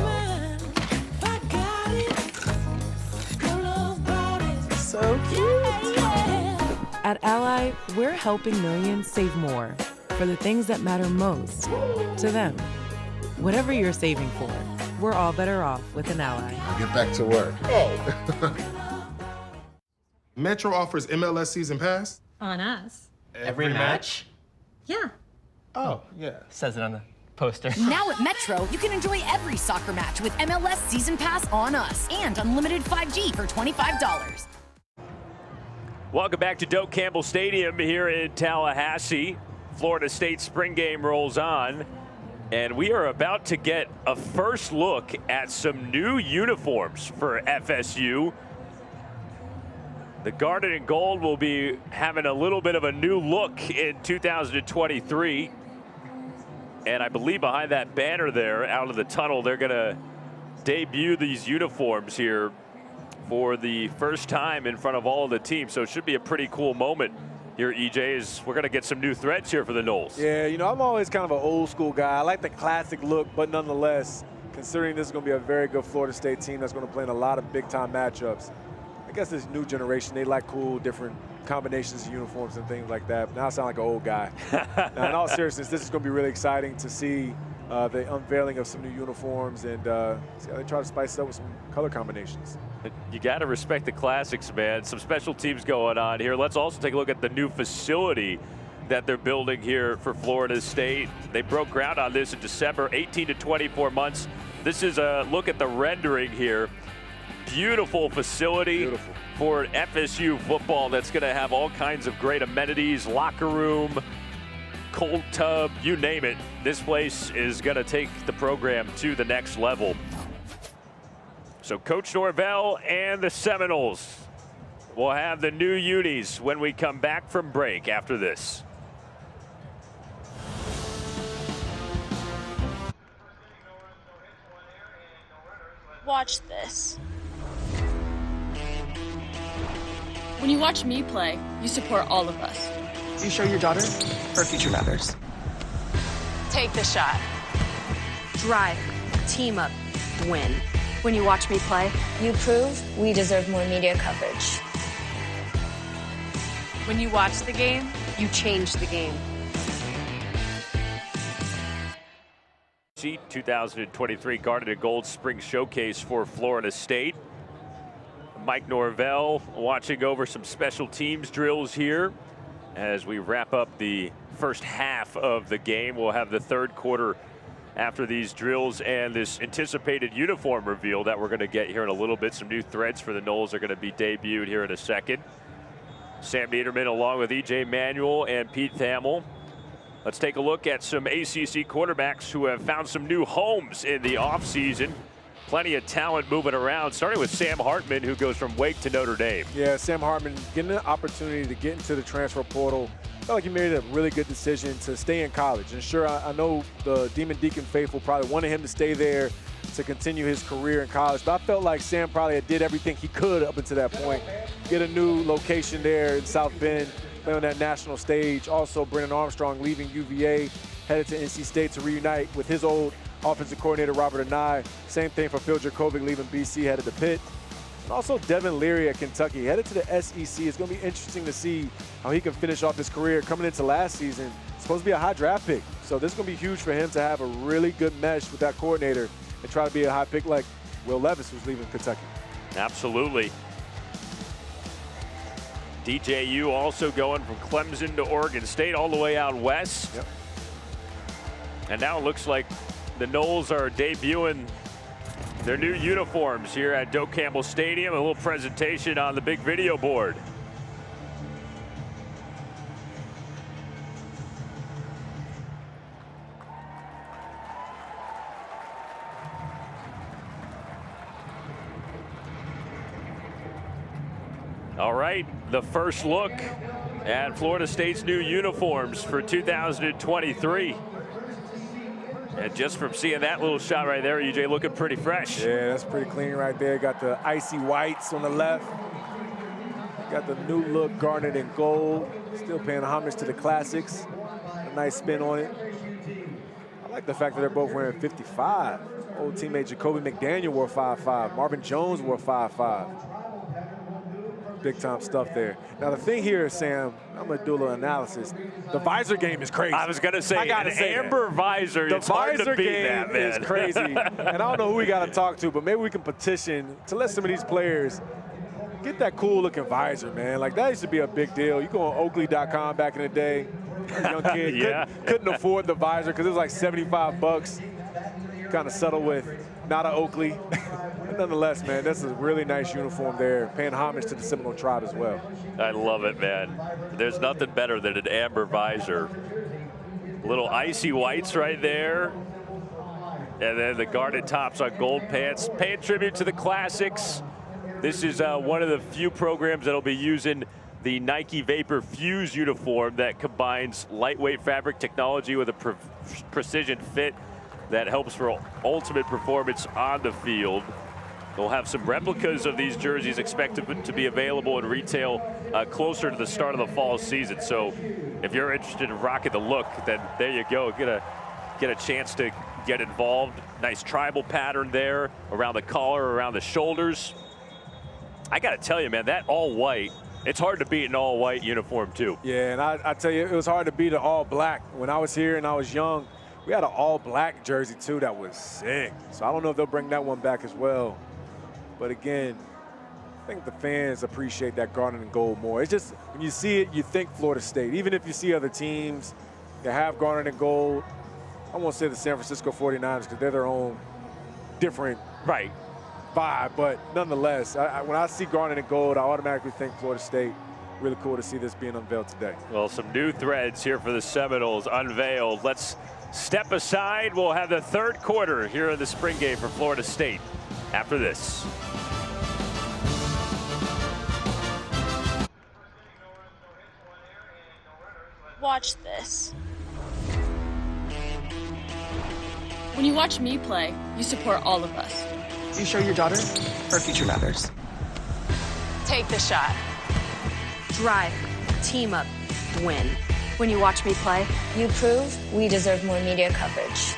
So cute. At Ally, we're helping millions save more for the things that matter most to them. Whatever you're saving for, we're all better off with an Ally. Get back to work. Metro offers MLS Season Pass. On us. Every match? Yeah. Oh, yeah. Says it on the poster. Now at Metro, you can enjoy every soccer match with MLS Season Pass on us and unlimited 5G for $25. Welcome back to Doak Campbell Stadium here in Tallahassee. Florida State spring game rolls on, and we are about to get a first look at some new uniforms for FSU. The Garnet and Gold will be having a little bit of a new look in 2023. And I believe behind that banner there, out of the tunnel, they're going to debut these uniforms here for the first time in front of all of the teams. So it should be a pretty cool moment here, EJ, as we're going to get some new threads here for the Noles. Yeah, you know, I'm always kind of an old school guy. I like the classic look, but nonetheless, considering this is going to be a very good Florida State team that's going to play in a lot of big-time matchups, I guess this new generation, they like cool, different combinations of uniforms and things like that. Now I sound like an old guy. Now, in all seriousness, this is going to be really exciting to see the unveiling of some new uniforms and see how they try to spice it up with some color combinations. You got to respect the classics, man. Some special teams going on here. Let's also take a look at the new facility that they're building here for Florida State. They broke ground on this in December, 18 to 24 months. This is a look at the rendering here. Beautiful facility for an FSU football that's going to have all kinds of great amenities, locker room, cold tub, you name it. This place is going to take the program to the next level. So Coach Norvell and the Seminoles will have the new unis when we come back from break after this. Watch this. When you watch me play, you support all of us. You show your daughter her future matters. Take the shot. Drive. Team up. Win. When you watch me play, You prove we deserve more media coverage. when you watch the game, you change the game. 2023 Garnet and Gold Spring Showcase for Florida State. Mike Norvell watching over some special teams drills here as we wrap up the first half of the game. We'll have the third quarter after these drills and this anticipated uniform reveal that we're going to get here in a little bit. Some new threads for the Noles are going to be debuted here in a second. Sam Niederman along with EJ Manuel and Pete Thamel. Let's take a look at some ACC quarterbacks who have found some new homes in the offseason. Plenty of talent moving around, starting with Sam Hartman, who goes from Wake to Notre Dame. Yeah, Sam Hartman getting an opportunity to get into the transfer portal. I felt like he made a really good decision to stay in college. And sure, I know the Demon Deacon faithful probably wanted him to stay there to continue his career in college. But I felt like Sam probably did everything he could up until that point. Get a new location there in South Bend, play on that national stage. Also, Brennan Armstrong leaving UVA, headed to NC State to reunite with his old offensive coordinator, Robert Anae. Same thing for Phil Jurkovec leaving BC, headed to Pitt. And also Devin Leary at Kentucky, headed to the SEC. It's going to be interesting to see how he can finish off his career coming into last season. It's supposed to be a high draft pick. So this is going to be huge for him to have a really good mesh with that coordinator and try to be a high pick like Will Levis, who's leaving Kentucky. Absolutely. DJU also going from Clemson to Oregon State all the way out west. Yep. And now it looks like the Noles are debuting their new uniforms here at Doak Campbell Stadium. A little presentation on the big video board. All right, the first look at Florida State's new uniforms for 2023. And just from seeing that little shot right there, EJ looking pretty fresh. Yeah, that's pretty clean right there. Got the icy whites on the left. Got the new look, garnet and gold. Still paying homage to the classics. A nice spin on it. I like the fact that they're both wearing 55. Old teammate Jacoby McDaniel wore 5'5". Marvin Jones wore 5'5". Big time stuff there. Now the thing here, Sam, I'm gonna do a little analysis. The visor game is crazy. I was gonna say, an amber visor. The it's hard to visor beat game that, man. is crazy. And I don't know who we gotta talk to, but maybe we can petition to let some of these players get that cool looking visor, man. Like that used to be a big deal. You go on Oakley.com back in the day, young kid Yeah. couldn't afford the visor because it was like $75. Kind of settle with not an Oakley. Nonetheless, man, that's a really nice uniform there, paying homage to the Seminole tribe as well. I love it, man. There's nothing better than an amber visor. Little icy whites right there. And then the garnet tops on gold pants. Paying tribute to the classics. This is one of the few programs that'll be using the Nike Vapor Fuse uniform that combines lightweight fabric technology with a precision fit that helps for ultimate performance on the field. We'll have some replicas of these jerseys expected to be available in retail closer to the start of the fall season. So if you're interested in rocking the look, then there you go. Get a chance to get involved. Nice tribal pattern there around the collar, around the shoulders. I got to tell you, man, that all white, it's hard to beat an all white uniform too. Yeah, and I tell you, it was hard to beat an all black. When I was here and I was young, we had an all black jersey too that was sick. So I don't know if they'll bring that one back as well. But again, I think the fans appreciate that garnet and gold more. It's just, when you see it, you think Florida State. Even if you see other teams that have garnet and gold, I won't say the San Francisco 49ers because they're their own different vibe. But nonetheless, when I see garnet and gold, I automatically think Florida State. Really cool to see this being unveiled today. Well, some new threads here for the Seminoles unveiled. Let's step aside. We'll have the third quarter here in the spring game for Florida State after this. Watch this. When you watch me play, you support all of us. You show your daughter her future matters. Take the shot. Drive. Team up. Win. When you watch me play, You prove we deserve more media coverage.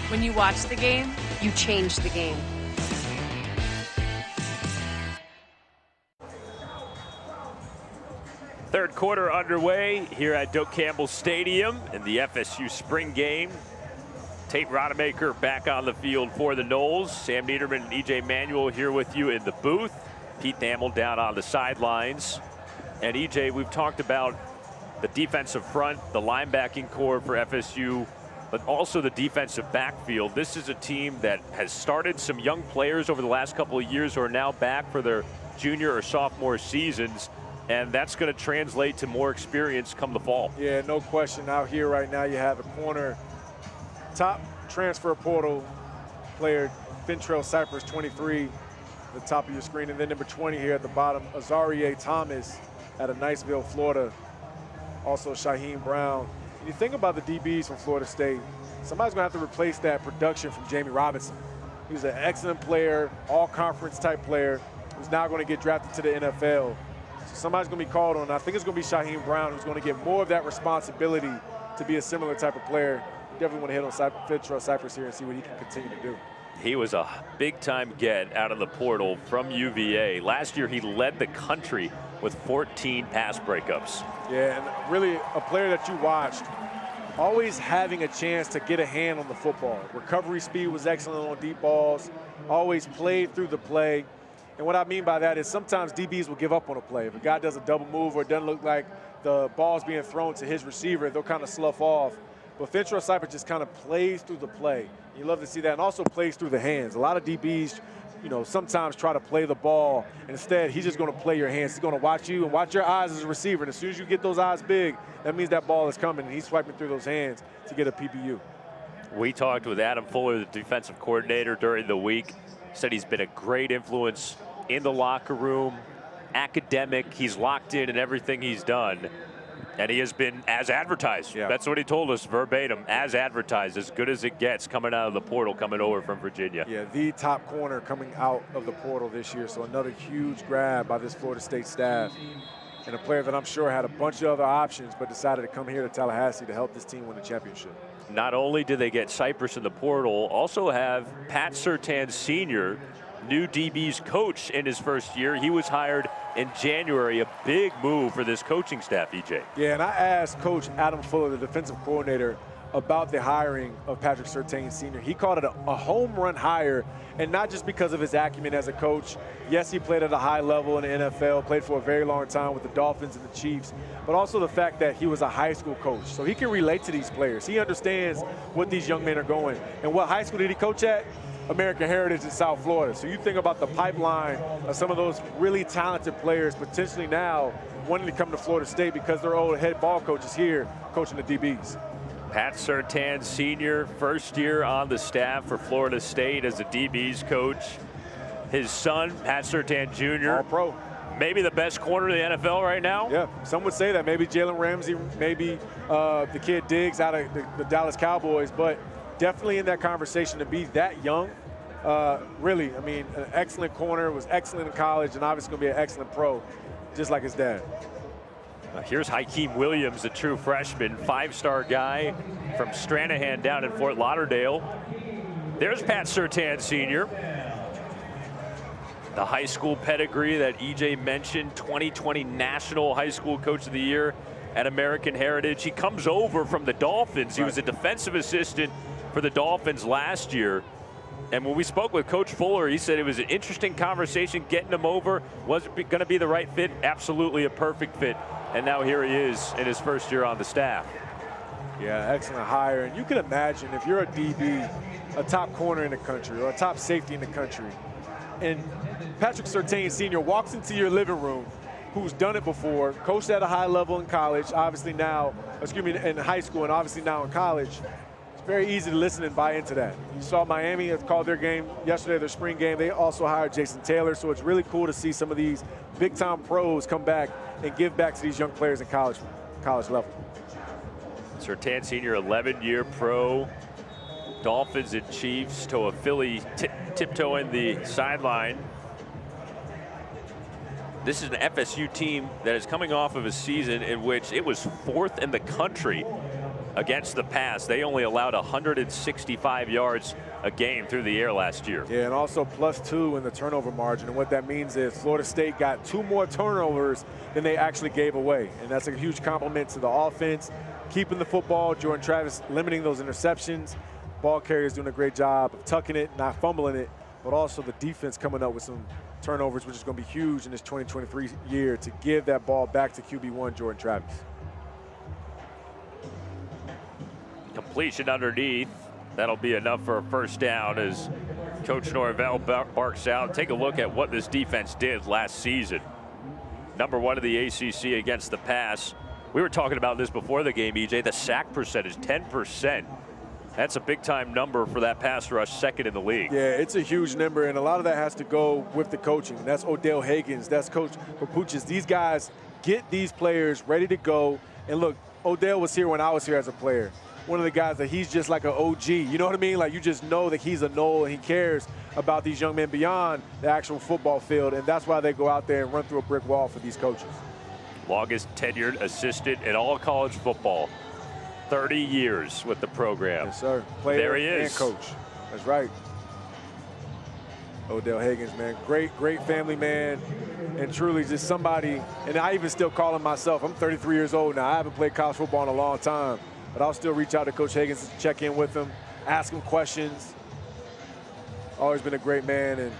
when you watch the game, you change the game. Third quarter underway here at Doak Campbell Stadium in the FSU spring game. Tate Rodemaker back on the field for the Noles. Sam Niederman and EJ Manuel here with you in the booth. Pete Thamel down on the sidelines. And EJ, we've talked about the defensive front, the linebacking core for FSU, but also the defensive backfield. This is a team that has started some young players over the last couple of years who are now back for their junior or sophomore seasons. And that's going to translate to more experience come the fall. Yeah, no question. Out here right now, you have a corner, top transfer portal player, Fentrell Cypress, 23, the top of your screen. And then number 20 here at the bottom, Azarie Thomas out of Niceville, Florida. Also Shaheem Brown. When you think about the DBs from Florida State, somebody's going to have to replace that production from Jamie Robinson. He was an excellent player, all-conference type player, who's now going to get drafted to the NFL. Somebody's going to be called on. I think it's going to be Shaheem Brown who's going to get more of that responsibility to be a similar type of player. You definitely want to hit on Fentrell Cypress here and see what he can continue to do. He was a big-time get out of the portal from UVA. Last year, he led the country with 14 pass breakups. Yeah, and really a player that you watched, always having a chance to get a hand on the football. Recovery speed was excellent on deep balls, always played through the play. And what I mean by that is sometimes DBs will give up on a play. If a guy does a double move or it doesn't look like the ball's being thrown to his receiver, they'll kind of slough off. But Fentrell Cypress just kind of plays through the play. You love to see that, and also plays through the hands. A lot of DBs, you know, sometimes try to play the ball. Instead, he's just going to play your hands. He's going to watch you and watch your eyes as a receiver. And as soon as you get those eyes big, that means that ball is coming, and he's swiping through those hands to get a PBU. We talked with Adam Fuller, the defensive coordinator, during the week. Said he's been a great influence in the locker room, academic. He's locked in everything he's done. And he has been as advertised. Yeah. That's what he told us verbatim, as advertised, as good as it gets coming out of the portal, coming over from Virginia. Yeah, the top corner coming out of the portal this year. So another huge grab by this Florida State staff. And a player that I'm sure had a bunch of other options, but decided to come here to Tallahassee to help this team win the championship. Not only did they get Cypress in the portal, also have Pat Surtain Sr., new DB's coach in his first year. He was hired in January, a big move for this coaching staff, EJ. Yeah, and I asked Coach Adam Fuller, the defensive coordinator, about the hiring of Patrick Surtain Sr. He called it a home run hire, and not just because of his acumen as a coach. Yes, he played at a high level in the NFL, played for a very long time with the Dolphins and the Chiefs, but also the fact that he was a high school coach. So he can relate to these players. He understands what these young men are going. And what high school did he coach at? American Heritage in South Florida. So you think about the pipeline of some of those really talented players potentially now wanting to come to Florida State because their old head ball coach is here coaching the DBs. Pat Surtain Sr., first year on the staff for Florida State as a DB's coach. His son, Pat Surtain Jr., All-Pro. Maybe the best corner in the NFL right now. Yeah, some would say that. Maybe Jalen Ramsey, maybe the kid Diggs out of the Dallas Cowboys, but definitely in that conversation to be that young. Really, I mean, an excellent corner, was excellent in college, and obviously going to be an excellent pro, just like his dad. Here's Hakeem Williams, a true freshman, five-star guy from Stranahan down in Fort Lauderdale. There's Pat Surtain Sr. The high school pedigree that EJ mentioned, 2020 National High School Coach of the Year at American Heritage. He comes over from the Dolphins. He was a defensive assistant for the Dolphins last year. And when we spoke with Coach Fuller, he said it was an interesting conversation getting him over. Was it going to be the right fit? Absolutely a perfect fit. And now here he is in his first year on the staff. Yeah, excellent hire. And you can imagine if you're a DB, a top corner in the country or a top safety in the country, and Patrick Surtain Sr. walks into your living room, who's done it before, coached at a high level in college, obviously now, in high school and obviously now in college. It's very easy to listen and buy into that. You saw Miami has called their game yesterday, their spring game. They also hired Jason Taylor, so it's really cool to see some of these big-time pros come back and give back to these young players in college level. Surtain Sr., 11-year pro. Dolphins and Chiefs to a Philly tiptoeing the sideline. This is an FSU team that is coming off of a season in which it was 4th in the country against the pass. They only allowed 165 yards a game through the air last year. Yeah, and also +2 in the turnover margin. And what that means is Florida State got 2 more turnovers than they actually gave away. And that's a huge compliment to the offense, keeping the football. Jordan Travis limiting those interceptions. Ball carriers doing a great job of tucking it, not fumbling it, but also the defense coming up with some turnovers, which is going to be huge in this 2023 year to give that ball back to QB1 Jordan Travis. Completion underneath. That'll be enough for a first down as Coach Norvell barks out. Take a look at what this defense did last season. Number 1 of the ACC against the pass. We were talking about this before the game, EJ. The sack percentage, 10%. That's a big-time number for that pass rush, 2nd in the league. Yeah, it's a huge number, and a lot of that has to go with the coaching. That's Odell Higgins. That's Coach Papuchis. These guys get these players ready to go. And look, Odell was here when I was here as a player. One of the guys that he's just like an OG. You know what I mean? Like, you just know that he's a Nole and he cares about these young men beyond the actual football field, and that's why they go out there and run through a brick wall for these coaches. Longest tenured assistant in all college football. 30 years with the program. Yes, sir. Player there he is. And coach. That's right. Odell Higgins, man. Great family man, and truly just somebody, and I even still call him myself. I'm 33 years old now. I haven't played college football in a long time, but I'll still reach out to Coach Higgins to check in with him, ask him questions. Always been a great man, and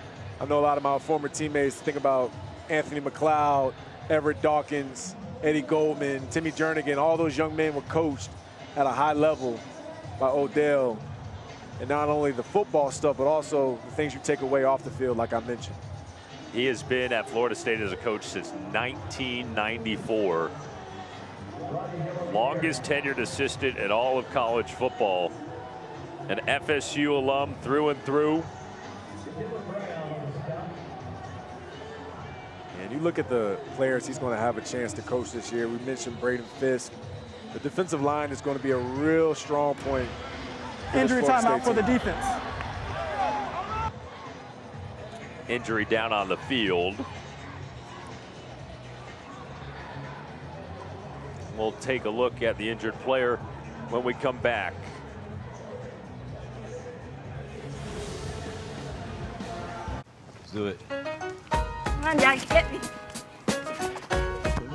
I know a lot of my former teammates think about Anthony McLeod, Everett Dawkins, Eddie Goldman, Timmy Jernigan. All those young men were coached at a high level by Odell. And not only the football stuff, but also the things you take away off the field, like I mentioned. He has been at Florida State as a coach since 1994. Longest tenured assistant in all of college football. An FSU alum through and through. And you look at the players he's going to have a chance to coach this year. We mentioned Braden Fisk. The defensive line is going to be a real strong point. Injury timeout for the defense. Injury down on the field. We'll take a look at the injured player when we come back. Let's do it. Come on, Dad, get me.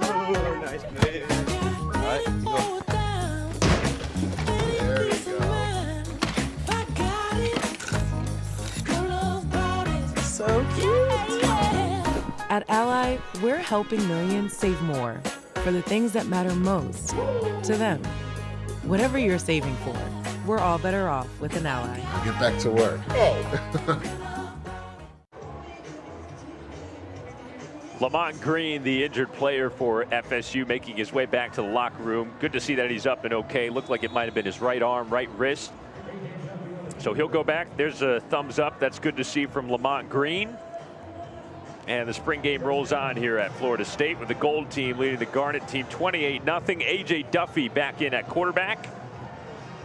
Ooh, nice play. All right, go. There we go. So cute. At Ally, we're helping millions save more for the things that matter most to them. Whatever you're saving for, we're all better off with an Ally. Get back to work. Lamont Green, the injured player for FSU, making his way back to the locker room. Good to see that he's up and okay. Looked like it might have been his right arm, right wrist. So he'll go back. There's a thumbs up. That's good to see from Lamont Green. And the spring game rolls on here at Florida State with the gold team leading the Garnet team 28-0. A.J. Duffy back in at quarterback.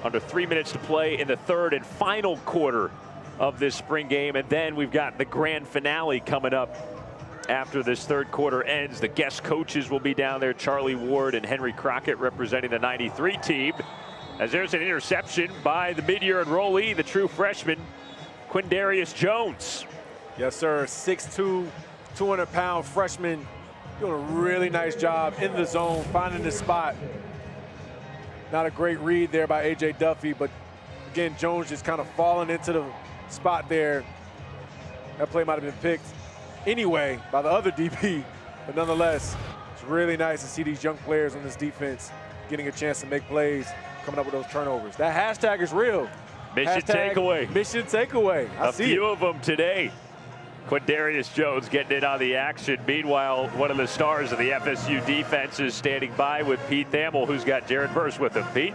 Under 3 minutes to play in the third and final quarter of this spring game. And then we've got the grand finale coming up after this third quarter ends. The guest coaches will be down there, Charlie Ward and Henry Crockett representing the 93 team. As there's an interception by the mid-year enrollee, the true freshman, Quindarius Jones. Yes, sir. 6'2", 200-pound freshman doing a really nice job in the zone, finding the spot. Not a great read there by A.J. Duffy, but again, Jones just kind of falling into the spot there. That play might have been picked anyway by the other DB, but nonetheless, it's really nice to see these young players on this defense getting a chance to make plays, coming up with those turnovers. That hashtag is real. Mission takeaway. Mission takeaway. A few of them today. Quindarius Jones getting in on the action. Meanwhile, one of the stars of the FSU defense is standing by with Pete Thamel, who's got Jared Verse with him. Pete?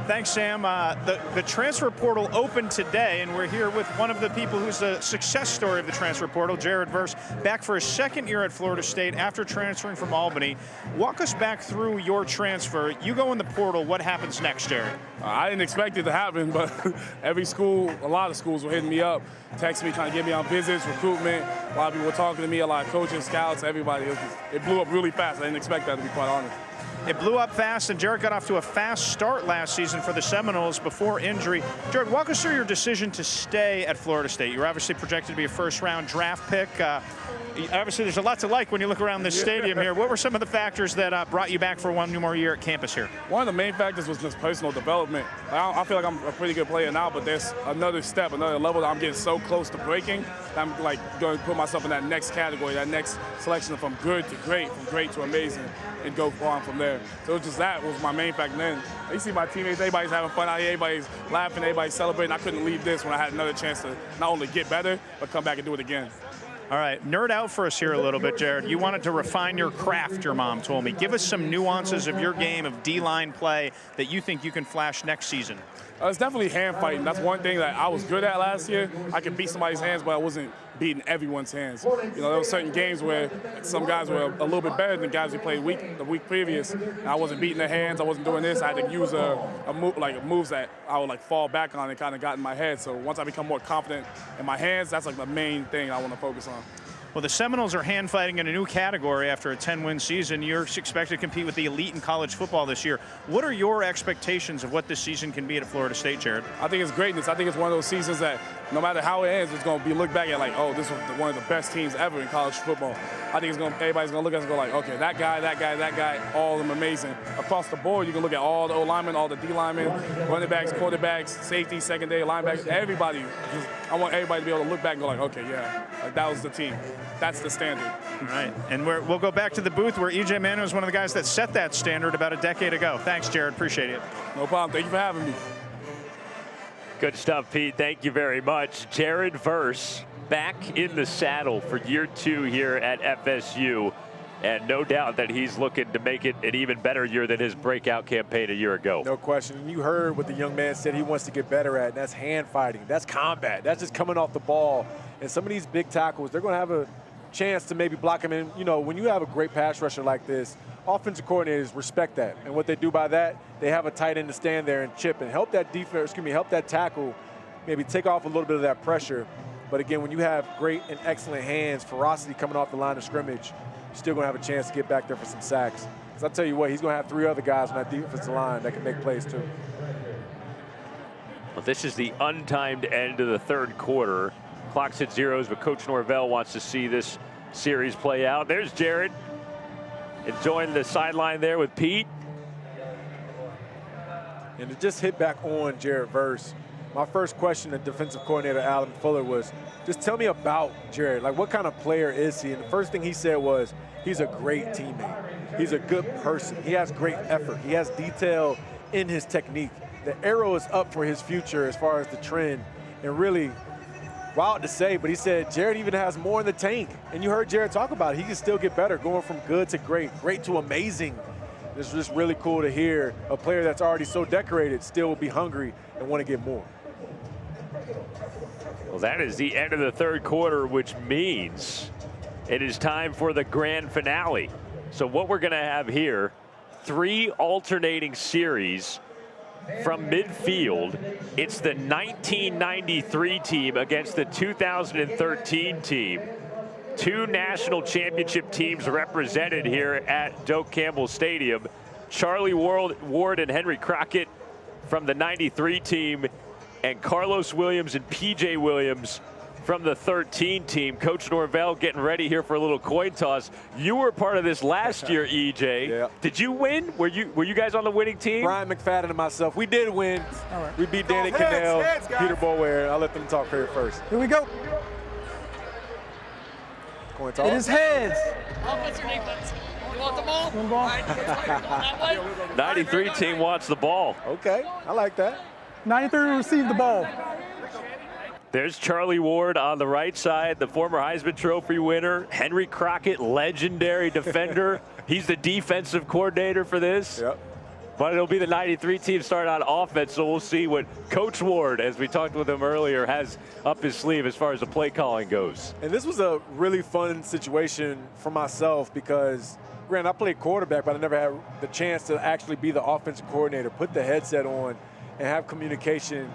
Thanks, Sam. The transfer portal opened today, and we're here with one of the people who's the success story of the transfer portal, Jared Verse, back for his second year at Florida State after transferring from Albany. Walk us back through your transfer. You go in the portal. What happens next, Jared? I didn't expect it to happen, but every school, a lot of schools were hitting me up, texting me, trying to get me on visits, recruitment. A lot of people were talking to me, a lot of coaches, scouts, everybody. It blew up really fast. I didn't expect that, to be quite honest. It blew up fast, and Jared got off to a fast start last season for the Seminoles before injury. Jared, walk us through your decision to stay at Florida State. You're obviously projected to be a first-round draft pick. Obviously, there's a lot to like when you look around this stadium here. What were some of the factors that brought you back for one more year at campus here? One of the main factors was just personal development. I feel like I'm a pretty good player now, but there's another step, another level that I'm getting so close to breaking that I'm like going to put myself in that next category, that next selection from good to great, from great to amazing, and go on from there. So just that was my main factor. And then you see my teammates, everybody's having fun out here, everybody's laughing, everybody's celebrating. I couldn't leave this when I had another chance to not only get better, but come back and do it again. All right, nerd out for us here a little bit, Jared. You wanted to refine your craft, your mom told me. Give us some nuances of your game of D-line play that you think you can flash next season. It's definitely hand fighting. That's one thing that I was good at last year. I could beat somebody's hands, but I wasn't beating everyone's hands. You know, there were certain games where some guys were a little bit better than guys who played the week previous. And I wasn't beating their hands. I wasn't doing this. I had to use moves that I would like fall back on and kind of got in my head. So once I become more confident in my hands, that's like the main thing I want to focus on. Well, the Seminoles are hand fighting in a new category after a 10-win season. You're expected to compete with the elite in college football this year. What are your expectations of what this season can be at Florida State, Jared? I think it's greatness. I think it's one of those seasons that no matter how it ends, it's going to be looked back at like, oh, this was one of the best teams ever in college football. I think everybody's going to look at us and go like, okay, that guy, all of them amazing. Across the board, you can look at all the O-linemen, all the D-linemen, running backs, quarterbacks, safety, secondary, linebackers, everybody. I want everybody to be able to look back and go like, okay, yeah, like that was the team. That's the standard. All right, and we'll go back to the booth where E.J. Manuel was one of the guys that set that standard about a decade ago. Thanks, Jared. Appreciate it. No problem. Thank you for having me. Good stuff, Pete. Thank you very much. Jared Verse back in the saddle for year 2 here at FSU. And no doubt that he's looking to make it an even better year than his breakout campaign a year ago. No question. You heard what the young man said he wants to get better at, and that's hand fighting. That's combat. That's just coming off the ball. And some of these big tackles, they're going to have a chance to maybe block him in. You know, when you have a great pass rusher like this, offensive coordinators respect that. And what they do by that, they have a tight end to stand there and chip and help that help that tackle maybe take off a little bit of that pressure. But again, when you have great and excellent hands, ferocity coming off the line of scrimmage, you're still going to have a chance to get back there for some sacks. Because I'll tell you what, he's going to have 3 other guys on that defensive line that can make plays too. Well, this is the untimed end of the third quarter. Clock's at zeros, but Coach Norvell wants to see this series play out. There's Jared enjoying the sideline there with Pete. And to just hit back on Jared Verse, my first question to defensive coordinator Alan Fuller was, just tell me about Jared. Like, what kind of player is he? And the first thing he said was, he's a great teammate. He's a good person. He has great effort. He has detail in his technique. The arrow is up for his future as far as the trend. And really, wild to say, but he said Jared even has more in the tank. And you heard Jared talk about it. He can still get better, going from good to great, great to amazing. It's just really cool to hear a player that's already so decorated still be hungry and want to get more. Well, that is the end of the third quarter, which means it is time for the grand finale. So what we're going to have here, 3 alternating series from midfield. It's the 1993 team against the 2013 team. 2 national championship teams represented here at Doak Campbell Stadium. Charlie Ward and Henry Crockett from the 93 team, and Carlos Williams and P.J. Williams from the 13 team. Coach Norvell getting ready here for a little coin toss. You were part of this last year, EJ. Yeah. Did you win? Were you guys on the winning team? Brian McFadden and myself, we did win. All right. We beat Danny Cannell, Peter Boulware. I'll let them talk here first. Here we go. Coin toss. It is heads. What's your name? You want the ball? One ball. 93 team wants the ball. Okay, I like that. 93 will receive the ball. There's Charlie Ward on the right side, the former Heisman Trophy winner. Henry Crockett, legendary defender. He's the defensive coordinator for this. Yep. But it'll be the 93 team starting on offense, so we'll see what Coach Ward, as we talked with him earlier, has up his sleeve as far as the play calling goes. And this was a really fun situation for myself because, granted, I played quarterback, but I never had the chance to actually be the offensive coordinator, put the headset on, and have communication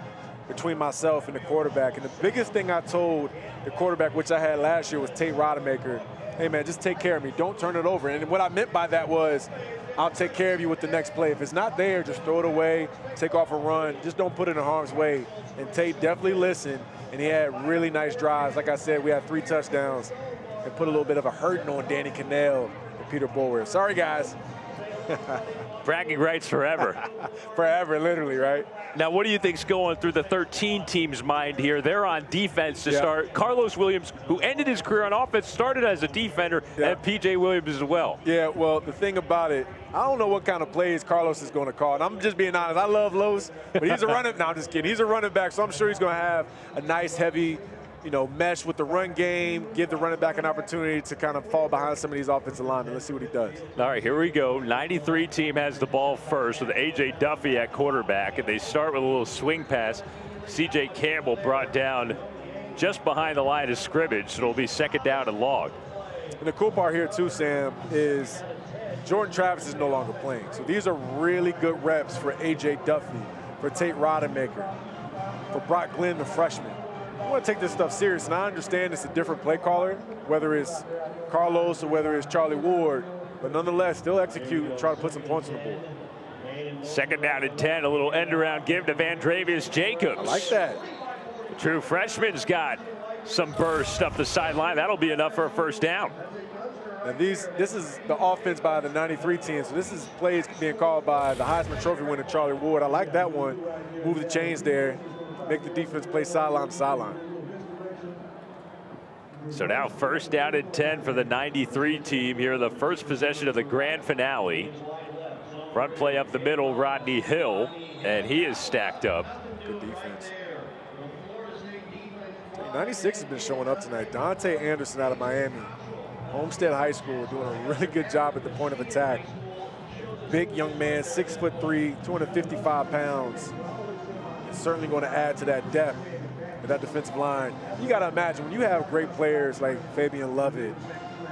between myself and the quarterback. And the biggest thing I told the quarterback, which I had last year, was Tate Rodemaker, hey, man, just take care of me. Don't turn it over. And what I meant by that was, I'll take care of you with the next play. If it's not there, just throw it away, take off a run. Just don't put it in harm's way. And Tate definitely listened, and he had really nice drives. Like I said, we had 3 touchdowns and put a little bit of a hurting on Danny Cannell and Peter Boulware. Sorry, guys. Bragging rights forever. Forever, literally, right? Now, what do you think's going through the 13 team's mind here? They're on defense to start. Carlos Williams, who ended his career on offense, started as a defender, and P.J. Williams as well. Yeah, well, the thing about it, I don't know what kind of plays Carlos is going to call. And I'm just being honest. I love Los, but he's a running – no, I'm just kidding. He's a running back, so I'm sure he's going to have a nice, heavy – mesh with the run game, give the running back an opportunity to kind of fall behind some of these offensive linemen. Let's see what he does. All right, here we go. 93 team has the ball first with A.J. Duffy at quarterback, and they start with a little swing pass. C.J. Campbell brought down just behind the line of scrimmage, so it'll be second down and long. And the cool part here, too, Sam, is Jordan Travis is no longer playing. So these are really good reps for A.J. Duffy, for Tate Rodemaker, for Brock Glenn, the freshman. I want to take this stuff serious, and I understand it's a different play caller, whether it's Carlos or whether it's Charlie Ward, but nonetheless, still execute and try to put some points on the board. Second down and 10, a little end around give to Vandravius Jacobs. I like that. The true freshman's got some burst up the sideline. That'll be enough for a first down. And this is the offense by the 93 team, so this is plays being called by the Heisman Trophy winner, Charlie Ward. I like that one. Move the chains there. Make the defense play sideline to sideline. So now first down and 10 for the 93 team here, the first possession of the grand finale. Run play up the middle, Rodney Hill, and he is stacked up. Good defense. 96 has been showing up tonight. Dante Anderson out of Miami. Homestead High School doing a really good job at the point of attack. Big young man, 6'3", 255 pounds. Certainly going to add to that depth of that defensive line. You got to imagine when you have great players like Fabian Lovett,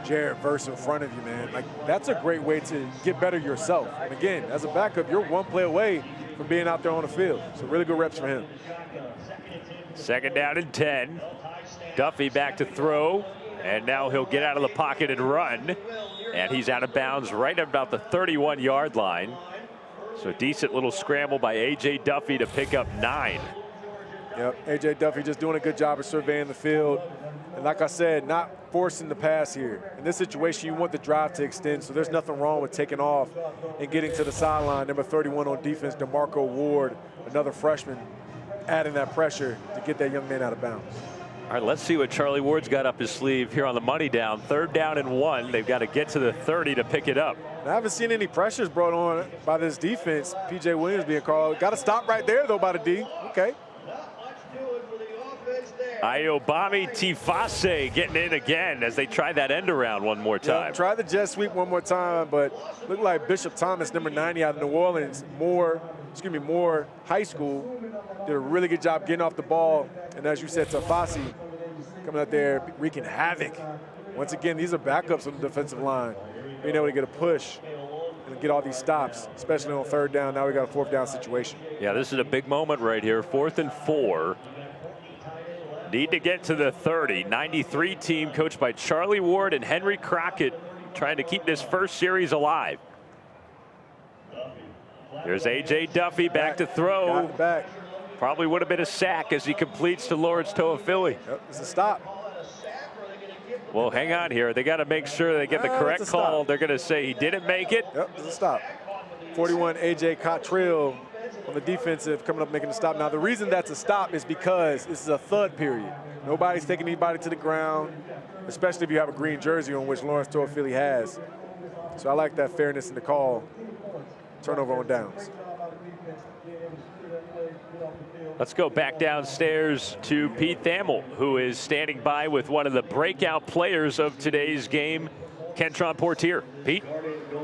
Jared Verse in front of you, man, like that's a great way to get better yourself. And again, as a backup, you're one play away from being out there on the field. So really good reps for him. Second down and 10. Duffy back to throw, and now he'll get out of the pocket and run. And he's out of bounds right about the 31-yard line. So a decent little scramble by A.J. Duffy to pick up 9. Yep, A.J. Duffy just doing a good job of surveying the field. And like I said, not forcing the pass here. In this situation, you want the drive to extend, so there's nothing wrong with taking off and getting to the sideline. Number 31 on defense, DeMarco Ward, another freshman, adding that pressure to get that young man out of bounds. All right, let's see what Charlie Ward's got up his sleeve here on the money down. Third down and 1. They've got to get to the 30 to pick it up. I haven't seen any pressures brought on by this defense. P.J. Williams being called. Got to stop right there, though, by the D. Okay. Ayobami Tifase getting in again as they try that end around one more time. Yeah, try the jet sweep one more time, but looked like Bishop Thomas, number 90 out of New Orleans, Moore High School, did a really good job getting off the ball. And as you said, Tifase coming out there wreaking havoc. Once again, these are backups on the defensive line. Being able to get a push and get all these stops, especially on third down. Now we got a fourth down situation. Yeah, this is a big moment right here. 4th and 4. Need to get to the 30. 93 team coached by Charlie Ward and Henry Crockett trying to keep this first series alive. There's A.J. Duffy back to throw. Got it back. Probably would have been a sack as he completes to Lawrence Toafili. Yep, it's a stop. Well, hang on here. They got to make sure they get the correct call. They're going to say he didn't make it. Yep, it's a stop. 41, A.J. Cottrell on the defensive coming up making the stop. Now, the reason that's a stop is because this is a thud period. Nobody's taking anybody to the ground, especially if you have a green jersey on which Lawrence Toafili has. So I like that fairness in the call. Turnover on downs. Let's go back downstairs to Pete Thamel, who is standing by with one of the breakout players of today's game, Kentron Portier. Pete?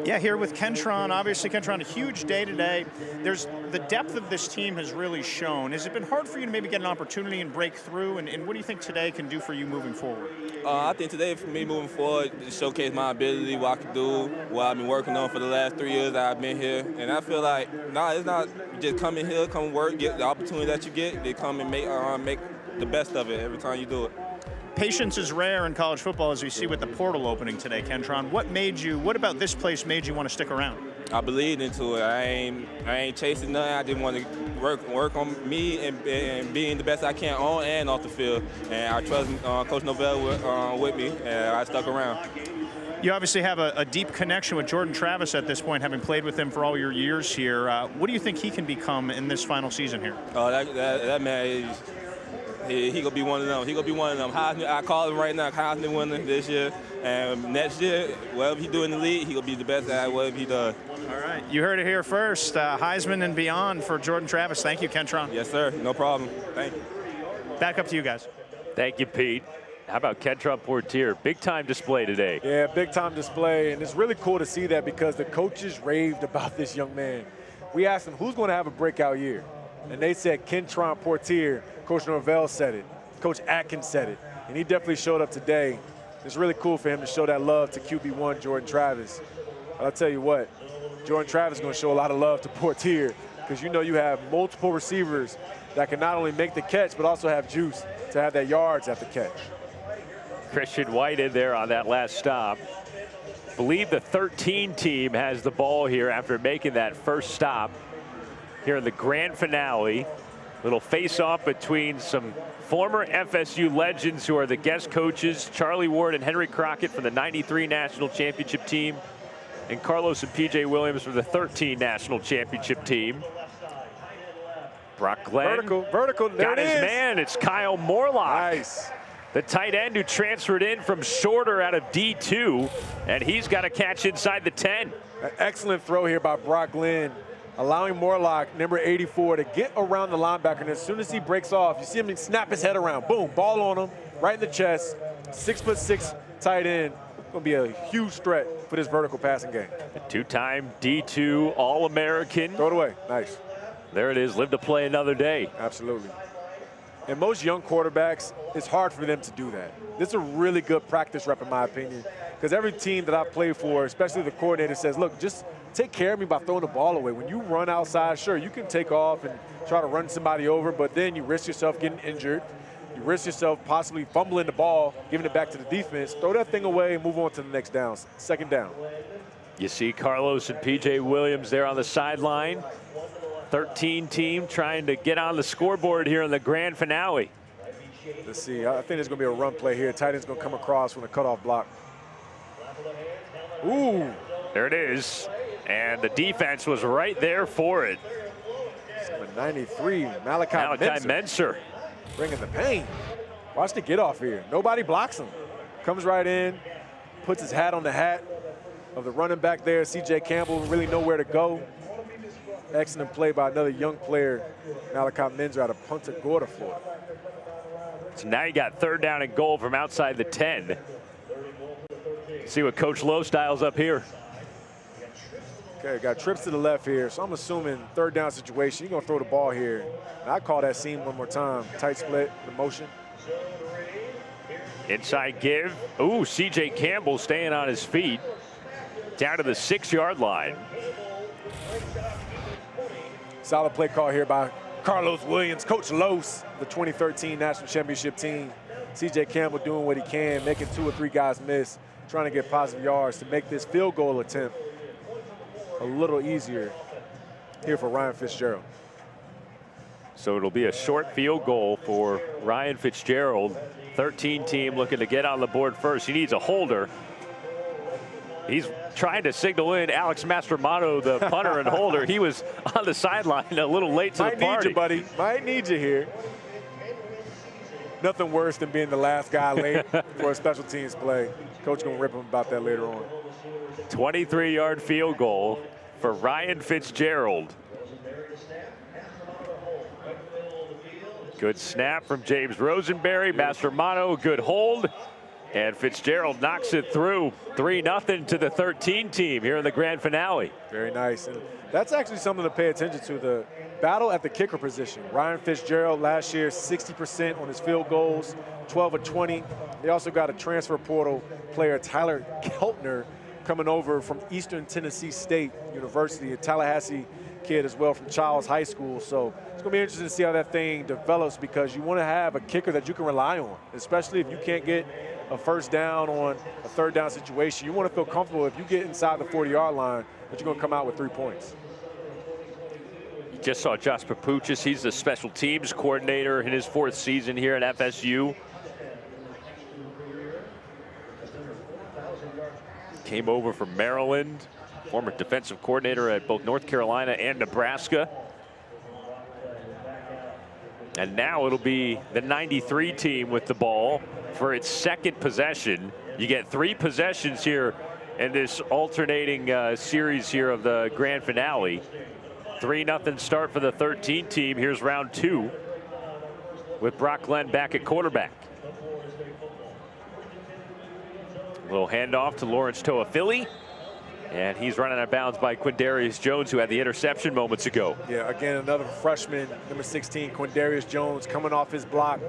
Yeah, here with Kentron. Obviously, Kentron, a huge day today. There's the depth of this team has really shown. Has it been hard for you to maybe get an opportunity and break through? And what do you think today can do for you moving forward? I think today for me moving forward, to showcase my ability, what I can do, what I've been working on for the last 3 years that I've been here. And I feel like, it's not just come in here, come work, get the opportunity that you get, they come and make the best of it every time you do it. Patience is rare in college football, as we see with the portal opening today, Kentron. What about this place made you want to stick around? I believed into it. I ain't chasing nothing. I just want to work on me and being the best I can on and off the field. And I trust Coach Novell with me, and I stuck around. You obviously have a deep connection with Jordan Travis at this point, having played with him for all your years here. What do you think he can become in this final season here? Oh, that man is. He gonna be one of them. He gonna be one of them. Heisman, I call him right now, Heisman winner this year. And next year, whatever he do in the league, he gonna be the best at whatever he does. All right, you heard it here first. Heisman and beyond for Jordan Travis. Thank you, Kentron. Yes, sir. No problem. Thank you. Back up to you guys. Thank you, Pete. How about Kentron Portier? Big time display today. Yeah, big time display. And it's really cool to see that because the coaches raved about this young man. We asked them, who's going to have a breakout year? And they said Kentron Portier. Coach Norvell said it. Coach Atkins said it. And he definitely showed up today. It's really cool for him to show that love to QB1 Jordan Travis. I'll tell you what, Jordan Travis is going to show a lot of love to Portier because you know you have multiple receivers that can not only make the catch but also have juice to have that yards at the catch. Christian White in there on that last stop. Believe the 13 team has the ball here after making that first stop here in the grand finale. Little face-off between some former FSU legends who are the guest coaches, Charlie Ward and Henry Crockett from the 93 National Championship team, and Carlos and P.J. Williams from the 13 National Championship team. Brock Glenn vertical, got his man. It's Kyle Morlock. Nice. The tight end who transferred in from Shorter out of D2, and he's got a catch inside the 10. An excellent throw here by Brock Glenn, allowing Morlock, number 84, to get around the linebacker. And as soon as he breaks off, you see him snap his head around. Boom, ball on him, right in the chest. 6'6" tight end. Going to be a huge threat for this vertical passing game. A two-time D2 All-American. Throw it away. Nice. There it is. Live to play another day. Absolutely. And most young quarterbacks, it's hard for them to do that. This is a really good practice rep, in my opinion, because every team that I play for, especially the coordinator, says, look, just take care of me by throwing the ball away. When you run outside, sure, you can take off and try to run somebody over, but then you risk yourself getting injured. You risk yourself possibly fumbling the ball, giving it back to the defense. Throw that thing away and move on to the next down, second down. You see Carlos and P.J. Williams there on the sideline. 13 team trying to get on the scoreboard here in the grand finale. Let's see. I think there's going to be a run play here. Tight end's going to come across from the cutoff block. Ooh. There it is. And the defense was right there for it. Number 93, Malachi Menser. Bringing the pain. Watch the get off here. Nobody blocks him. Comes right in, puts his hat on the hat of the running back there. C.J. Campbell really nowhere to go. Excellent play by another young player, Malachi Menser out of Punta Gorda, Florida. So now you got third down and goal from outside the 10. See what Coach Lowe styles up here. Okay, got trips to the left here, so I'm assuming third down situation. You're going to throw the ball here. And I call that seam one more time. Tight split, the motion. Inside give. Ooh, C.J. Campbell staying on his feet. Down to the 6-yard line. Solid play call here by Carlos Williams. Coach Los, the 2013 National Championship team. C.J. Campbell doing what he can, making 2 or 3 guys miss, trying to get positive yards to make this field goal attempt a little easier here for Ryan Fitzgerald. So it'll be a short field goal for Ryan Fitzgerald. 13 team looking to get on the board first. He needs a holder. He's trying to signal in Alex Mastromanno, the punter and holder. He was on the sideline a little late to the party. Might need you, buddy. Might need you here. Nothing worse than being the last guy late for a special teams play. Coach gonna rip him about that later on. 23-yard field goal for Ryan Fitzgerald. Good snap from James Rosenberry. Mastromanno, good hold. And Fitzgerald knocks it through. 3-0 to the 13 team here in the grand finale. Very nice. And that's actually something to pay attention to, the battle at the kicker position. Ryan Fitzgerald last year, 60% on his field goals, 12 of 20. They also got a transfer portal player, Tyler Keltner, coming over from Eastern Tennessee State University, a Tallahassee kid as well from Childs High School. So it's going to be interesting to see how that thing develops, because you want to have a kicker that you can rely on, especially if you can't get a first down on a third down situation. You want to feel comfortable if you get inside the 40-yard line that you're going to come out with 3 points. You just saw Josh Papuchis. He's the special teams coordinator in his 4th season here at FSU. Came over from Maryland, former defensive coordinator at both North Carolina and Nebraska. And now it'll be the 93 team with the ball for its 2nd possession. You get 3 possessions here in this alternating series here of the grand finale. 3-0 start for the 13 team. Here's round 2 with Brock Glenn back at quarterback. A little handoff to Lawrence Toafili. And he's running out of bounds by Quindarius Jones, who had the interception moments ago. Yeah, again, another freshman, number 16, Quindarius Jones, coming off his block,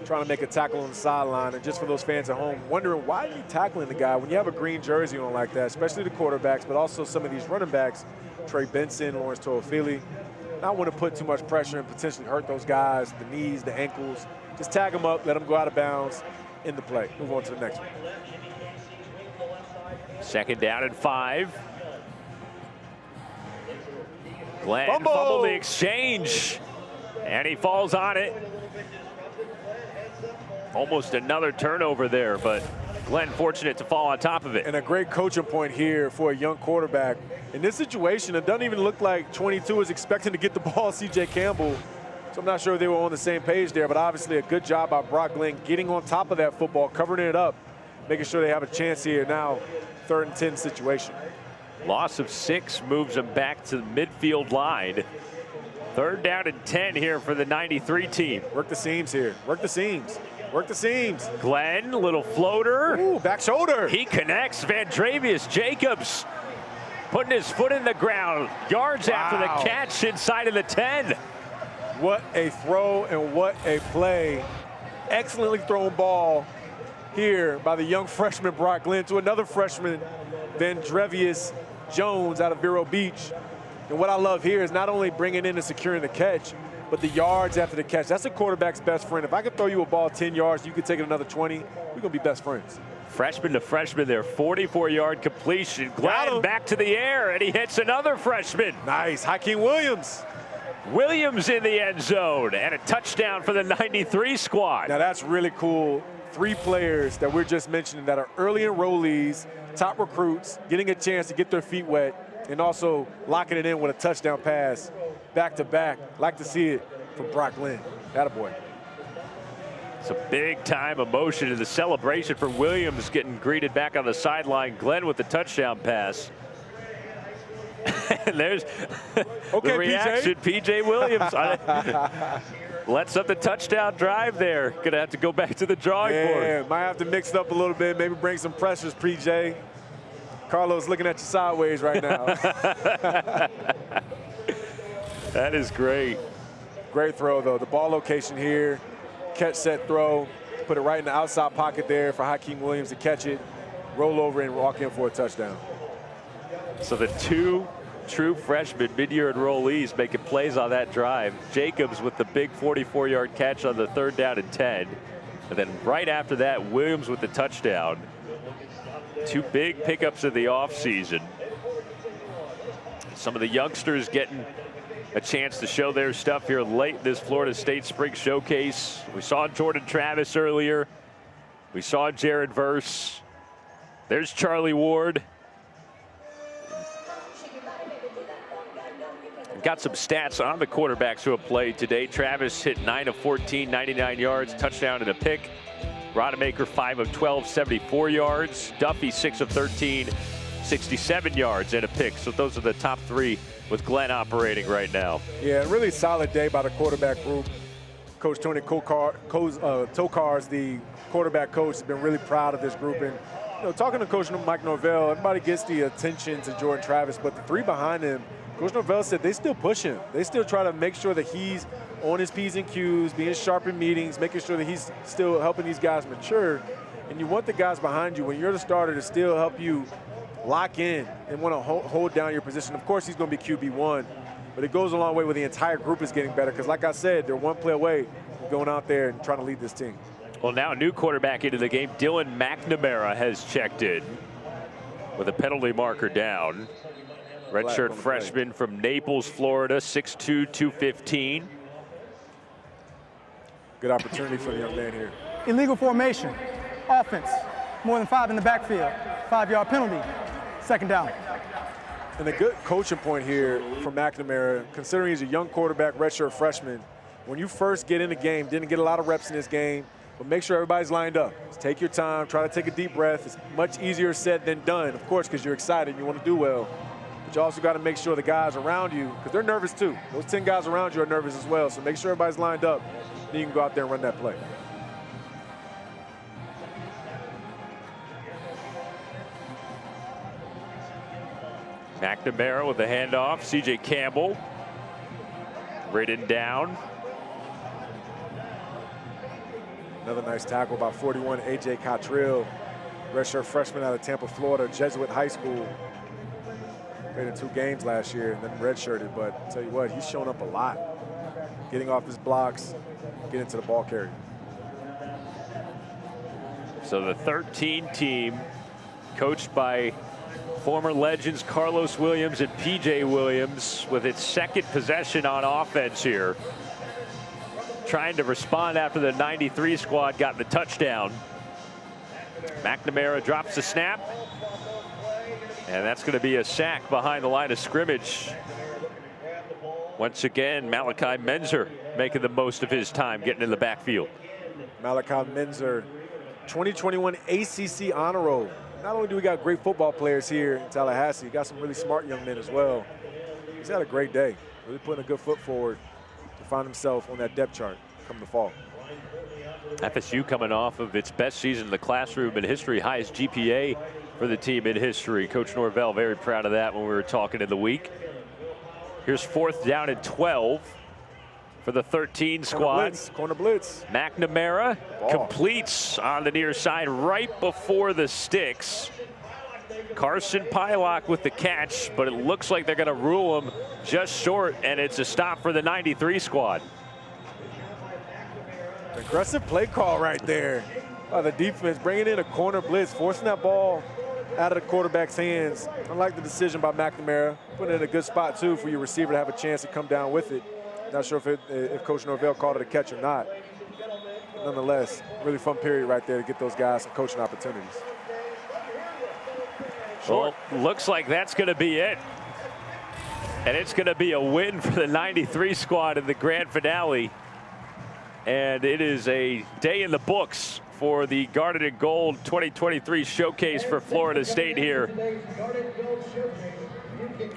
trying to make a tackle on the sideline. And just for those fans at home, wondering why are you tackling the guy when you have a green jersey on like that, especially the quarterbacks, but also some of these running backs, Trey Benson, Lawrence Toafili. Not want to put too much pressure and potentially hurt those guys, the knees, the ankles. Just tag them up, let them go out of bounds in the play. Move on to the next one. 2nd down and 5. Glenn fumbled the exchange, and he falls on it. Almost another turnover there, but Glenn fortunate to fall on top of it. And a great coaching point here for a young quarterback. In this situation, it doesn't even look like 22 is expecting to get the ball, C.J. Campbell. So I'm not sure they were on the same page there, but obviously a good job by Brock Glenn getting on top of that football, covering it up, making sure they have a chance here now. 3rd and 10 situation. Loss of 6 moves them back to the midfield line. 3rd down and 10 here for the 93 team. Work the seams here. Work the seams. Work the seams. Glenn, little floater. Ooh, back shoulder. He connects. Vandravius Jacobs putting his foot in the ground. Yards after the catch inside of the 10. What a throw and what a play. Excellently thrown ball here by the young freshman Brock Glenn to another freshman, Vandrevius Jones out of Vero Beach. And what I love here is not only bringing in and securing the catch, but the yards after the catch. That's a quarterback's best friend. If I could throw you a ball 10 yards, you could take it another 20, we're going to be best friends. Freshman to freshman there, 44-yard completion. Glenn back to the air, and he hits another freshman. Nice, Hakeem Williams. Williams in the end zone, and a touchdown for the 93 squad. Now that's really cool. 3 players that we're just mentioning that are early enrollees, top recruits, getting a chance to get their feet wet, and also locking it in with a touchdown pass back-to-back. Like to see it from Brock Glenn. Attaboy. Some big-time emotion in the celebration for Williams, getting greeted back on the sideline. Glenn with the touchdown pass. And there's the reaction, PJ Williams. Lets up the touchdown drive there. Gonna have to go back to the drawing board. Might have to mix it up a little bit, maybe bring some pressures, PJ. Carlos looking at you sideways right now. That is great. Great throw, though. The ball location here, catch, set, throw. Put it right in the outside pocket there for Hakeem Williams to catch it, roll over, and walk in for a touchdown. So the 2 true freshmen, mid-year enrollees, making plays on that drive. Jacobs with the big 44-yard catch on the 3rd down and 10. And then right after that, Williams with the touchdown. 2 big pickups of the offseason. Some of the youngsters getting a chance to show their stuff here late in this Florida State Spring Showcase. We saw Jordan Travis earlier. We saw Jared Verse. There's Charlie Ward. Got some stats on the quarterbacks who have played today. Travis hit 9 of 14, 99 yards, touchdown and a pick. Rodemaker 5 of 12, 74 yards. Duffy 6 of 13, 67 yards and a pick. So those are the top three with Glenn operating right now. Yeah, really solid day by the quarterback group. Coach Tony Tokarz, the quarterback coach, has been really proud of this group. And talking to Coach Mike Norvell, everybody gets the attention to Jordan Travis, but the three behind him, Coach Norvell said they still push him. They still try to make sure that he's on his P's and Q's, being sharp in meetings, making sure that he's still helping these guys mature. And you want the guys behind you, when you're the starter, to still help you lock in and want to hold down your position. Of course, he's going to be QB1, but it goes a long way where the entire group is getting better because, like I said, they're one play away from going out there and trying to lead this team. Well, now a new quarterback into the game. Dylan McNamara has checked in with a penalty marker down. Redshirt freshman from Naples, Florida, 6'2", 215. Good opportunity for the young man here. Illegal formation, offense, more than 5 in the backfield, 5-yard penalty, second down. And a good coaching point here from McNamara, considering he's a young quarterback, redshirt freshman. When you first get in the game, didn't get a lot of reps in this game, but make sure everybody's lined up. Just take your time, try to take a deep breath. It's much easier said than done, of course, because you're excited and you want to do well. But you also got to make sure the guys around you, because they're nervous too. Those 10 guys around you are nervous as well. So make sure everybody's lined up. Then you can go out there and run that play. McNamara with the handoff. C.J. Campbell ridden down. Another nice tackle by 41, A.J. Cottrell, redshirt freshman out of Tampa, Florida, Jesuit High School. Played in 2 games last year and then redshirted, but I'll tell you what, he's shown up a lot. Getting off his blocks, getting to the ball carrier. So the 13 team, coached by former legends Carlos Williams and P.J. Williams, with its second possession on offense here. Trying to respond after the 93 squad got the touchdown. McNamara drops the snap. And that's going to be a sack behind the line of scrimmage. Once again, Malachi Menzer making the most of his time getting in the backfield. Malachi Menzer, 2021 ACC honor roll. Not only do we got great football players here in Tallahassee, we got some really smart young men as well. He's had a great day, really putting a good foot forward to find himself on that depth chart come the fall. FSU coming off of its best season in the classroom in history, highest GPA for the team in history. Coach Norvell very proud of that when we were talking in the week. Here's 4th down and 12 for the 13 squad. Corner blitz. McNamara completes on the near side right before the sticks. Carson Pylock with the catch, but it looks like they're going to rule him just short, and it's a stop for the 93 squad. Aggressive play call right there by the defense, bringing in a corner blitz, forcing that ball out of the quarterback's hands. I like the decision by McNamara, putting it in a good spot too for your receiver to have a chance to come down with it. Not sure if Coach Norvell called it a catch or not. But nonetheless, really fun period right there to get those guys some coaching opportunities. Well, looks like that's going to be it. And it's going to be a win for the 93 squad in the grand finale. And it is a day in the books for the Garnet and Gold 2023 showcase for Florida State here.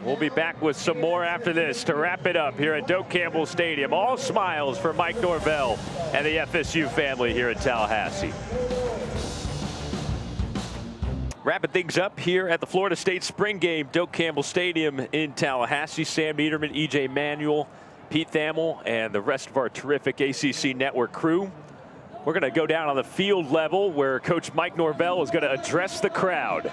We'll be back with some more after this to wrap it up here at Doak Campbell Stadium. All smiles for Mike Norvell and the FSU family here in Tallahassee. Wrapping things up here at the Florida State Spring Game, Doak Campbell Stadium in Tallahassee. Sam Niederman, E.J. Manuel, Pete Thamel, and the rest of our terrific ACC Network crew. We're going to go down on the field level where Coach Mike Norvell is going to address the crowd.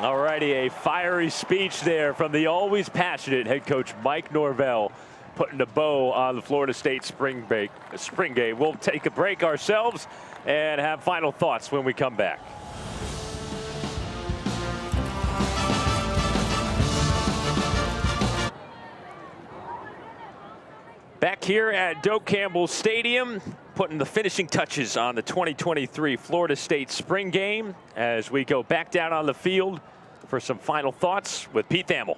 All righty, a fiery speech there from the always passionate head coach Mike Norvell, putting a bow on the Florida State spring game. We'll take a break ourselves and have final thoughts when we come back. Back here at Doak Campbell Stadium, putting the finishing touches on the 2023 Florida State spring game as we go back down on the field for some final thoughts with Pete Thamel.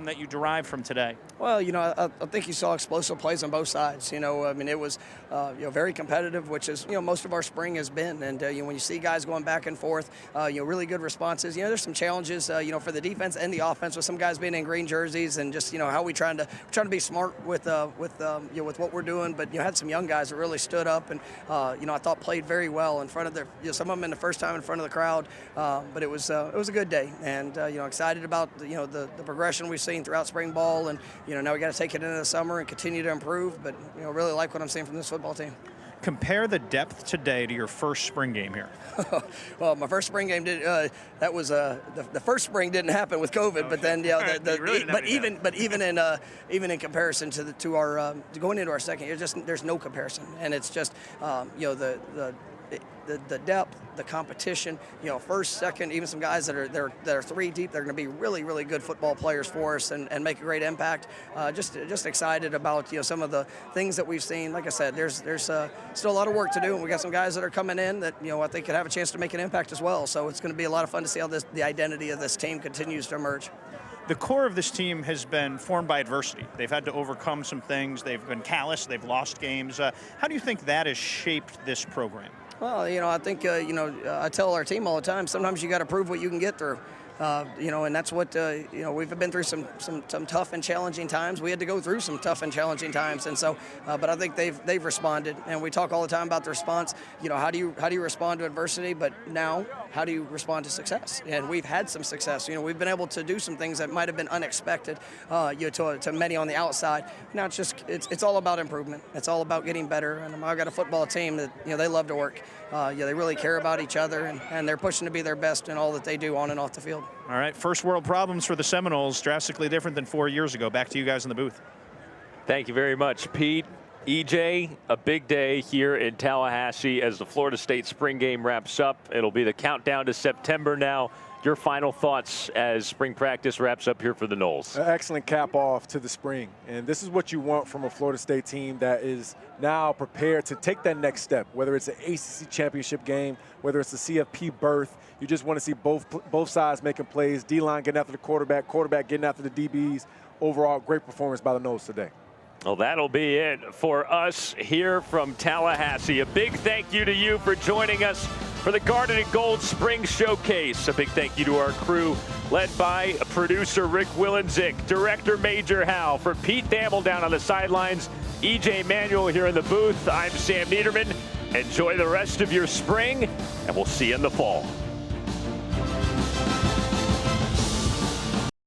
That you derive from today? Well, you know, I think you saw explosive plays on both sides. You know, I mean, it was, very competitive, which is, most of our spring has been. And, when you see guys going back and forth, really good responses. You know, there's some challenges, for the defense and the offense with some guys being in green jerseys and just, how we trying to be smart with what we're doing. But, had some young guys that really stood up and, I thought played very well in front of their, some of them in the first time in front of the crowd. But it was a good day. And, excited about, the progression we've seen throughout spring ball, and now we got to take it into the summer and continue to improve. But really like what I'm seeing from this football team. Compare the depth today to your first spring game here. Well, my first spring game did. That was the first spring didn't happen with COVID, but then even in comparison to our going into our second year, there's no comparison, and it's just the depth, the competition, first, second, even some guys that are three deep, they're going to be really, really good football players for us and make a great impact. Just excited about, some of the things that we've seen. Like I said, there's still a lot of work to do, and we got some guys that are coming in that, I think could have a chance to make an impact as well. So it's going to be a lot of fun to see how the identity of this team continues to emerge. The core of this team has been formed by adversity. They've had to overcome some things. They've been callous. They've lost games. How do you think that has shaped this program? Well, I think, I tell our team all the time, sometimes you got to prove what you can get through. And that's what, we've been through some tough and challenging times. We had to go through some tough and challenging times. And so, but I think they've responded, and we talk all the time about the response. How do you respond to adversity? But now, how do you respond to success? And we've had some success. We've been able to do some things that might have been unexpected, to many on the outside. Now it's all about improvement. It's all about getting better. And I've got a football team that, they love to work. They really care about each other, and they're pushing to be their best in all that they do on and off the field. All right, first world problems for the Seminoles, drastically different than 4 years ago. Back to you guys in the booth. Thank you very much, Pete. EJ, a big day here in Tallahassee as the Florida State spring game wraps up. It'll be the countdown to September now. Your final thoughts as spring practice wraps up here for the Noles. An excellent cap off to the spring. And this is what you want from a Florida State team that is now prepared to take that next step, whether it's an ACC championship game, whether it's a CFP berth. You just want to see both sides making plays, D-line getting after the quarterback getting after the DBs. Overall, great performance by the Noles today. Well, that'll be it for us here from Tallahassee. A big thank you to you for joining us for the Garnet and Gold Spring Showcase. A big thank you to our crew, led by producer Rick Willenzik, director Major Hal. For Pete Thamel down on the sidelines, EJ Manuel here in the booth, I'm Sam Niederman. Enjoy the rest of your spring, and we'll see you in the fall.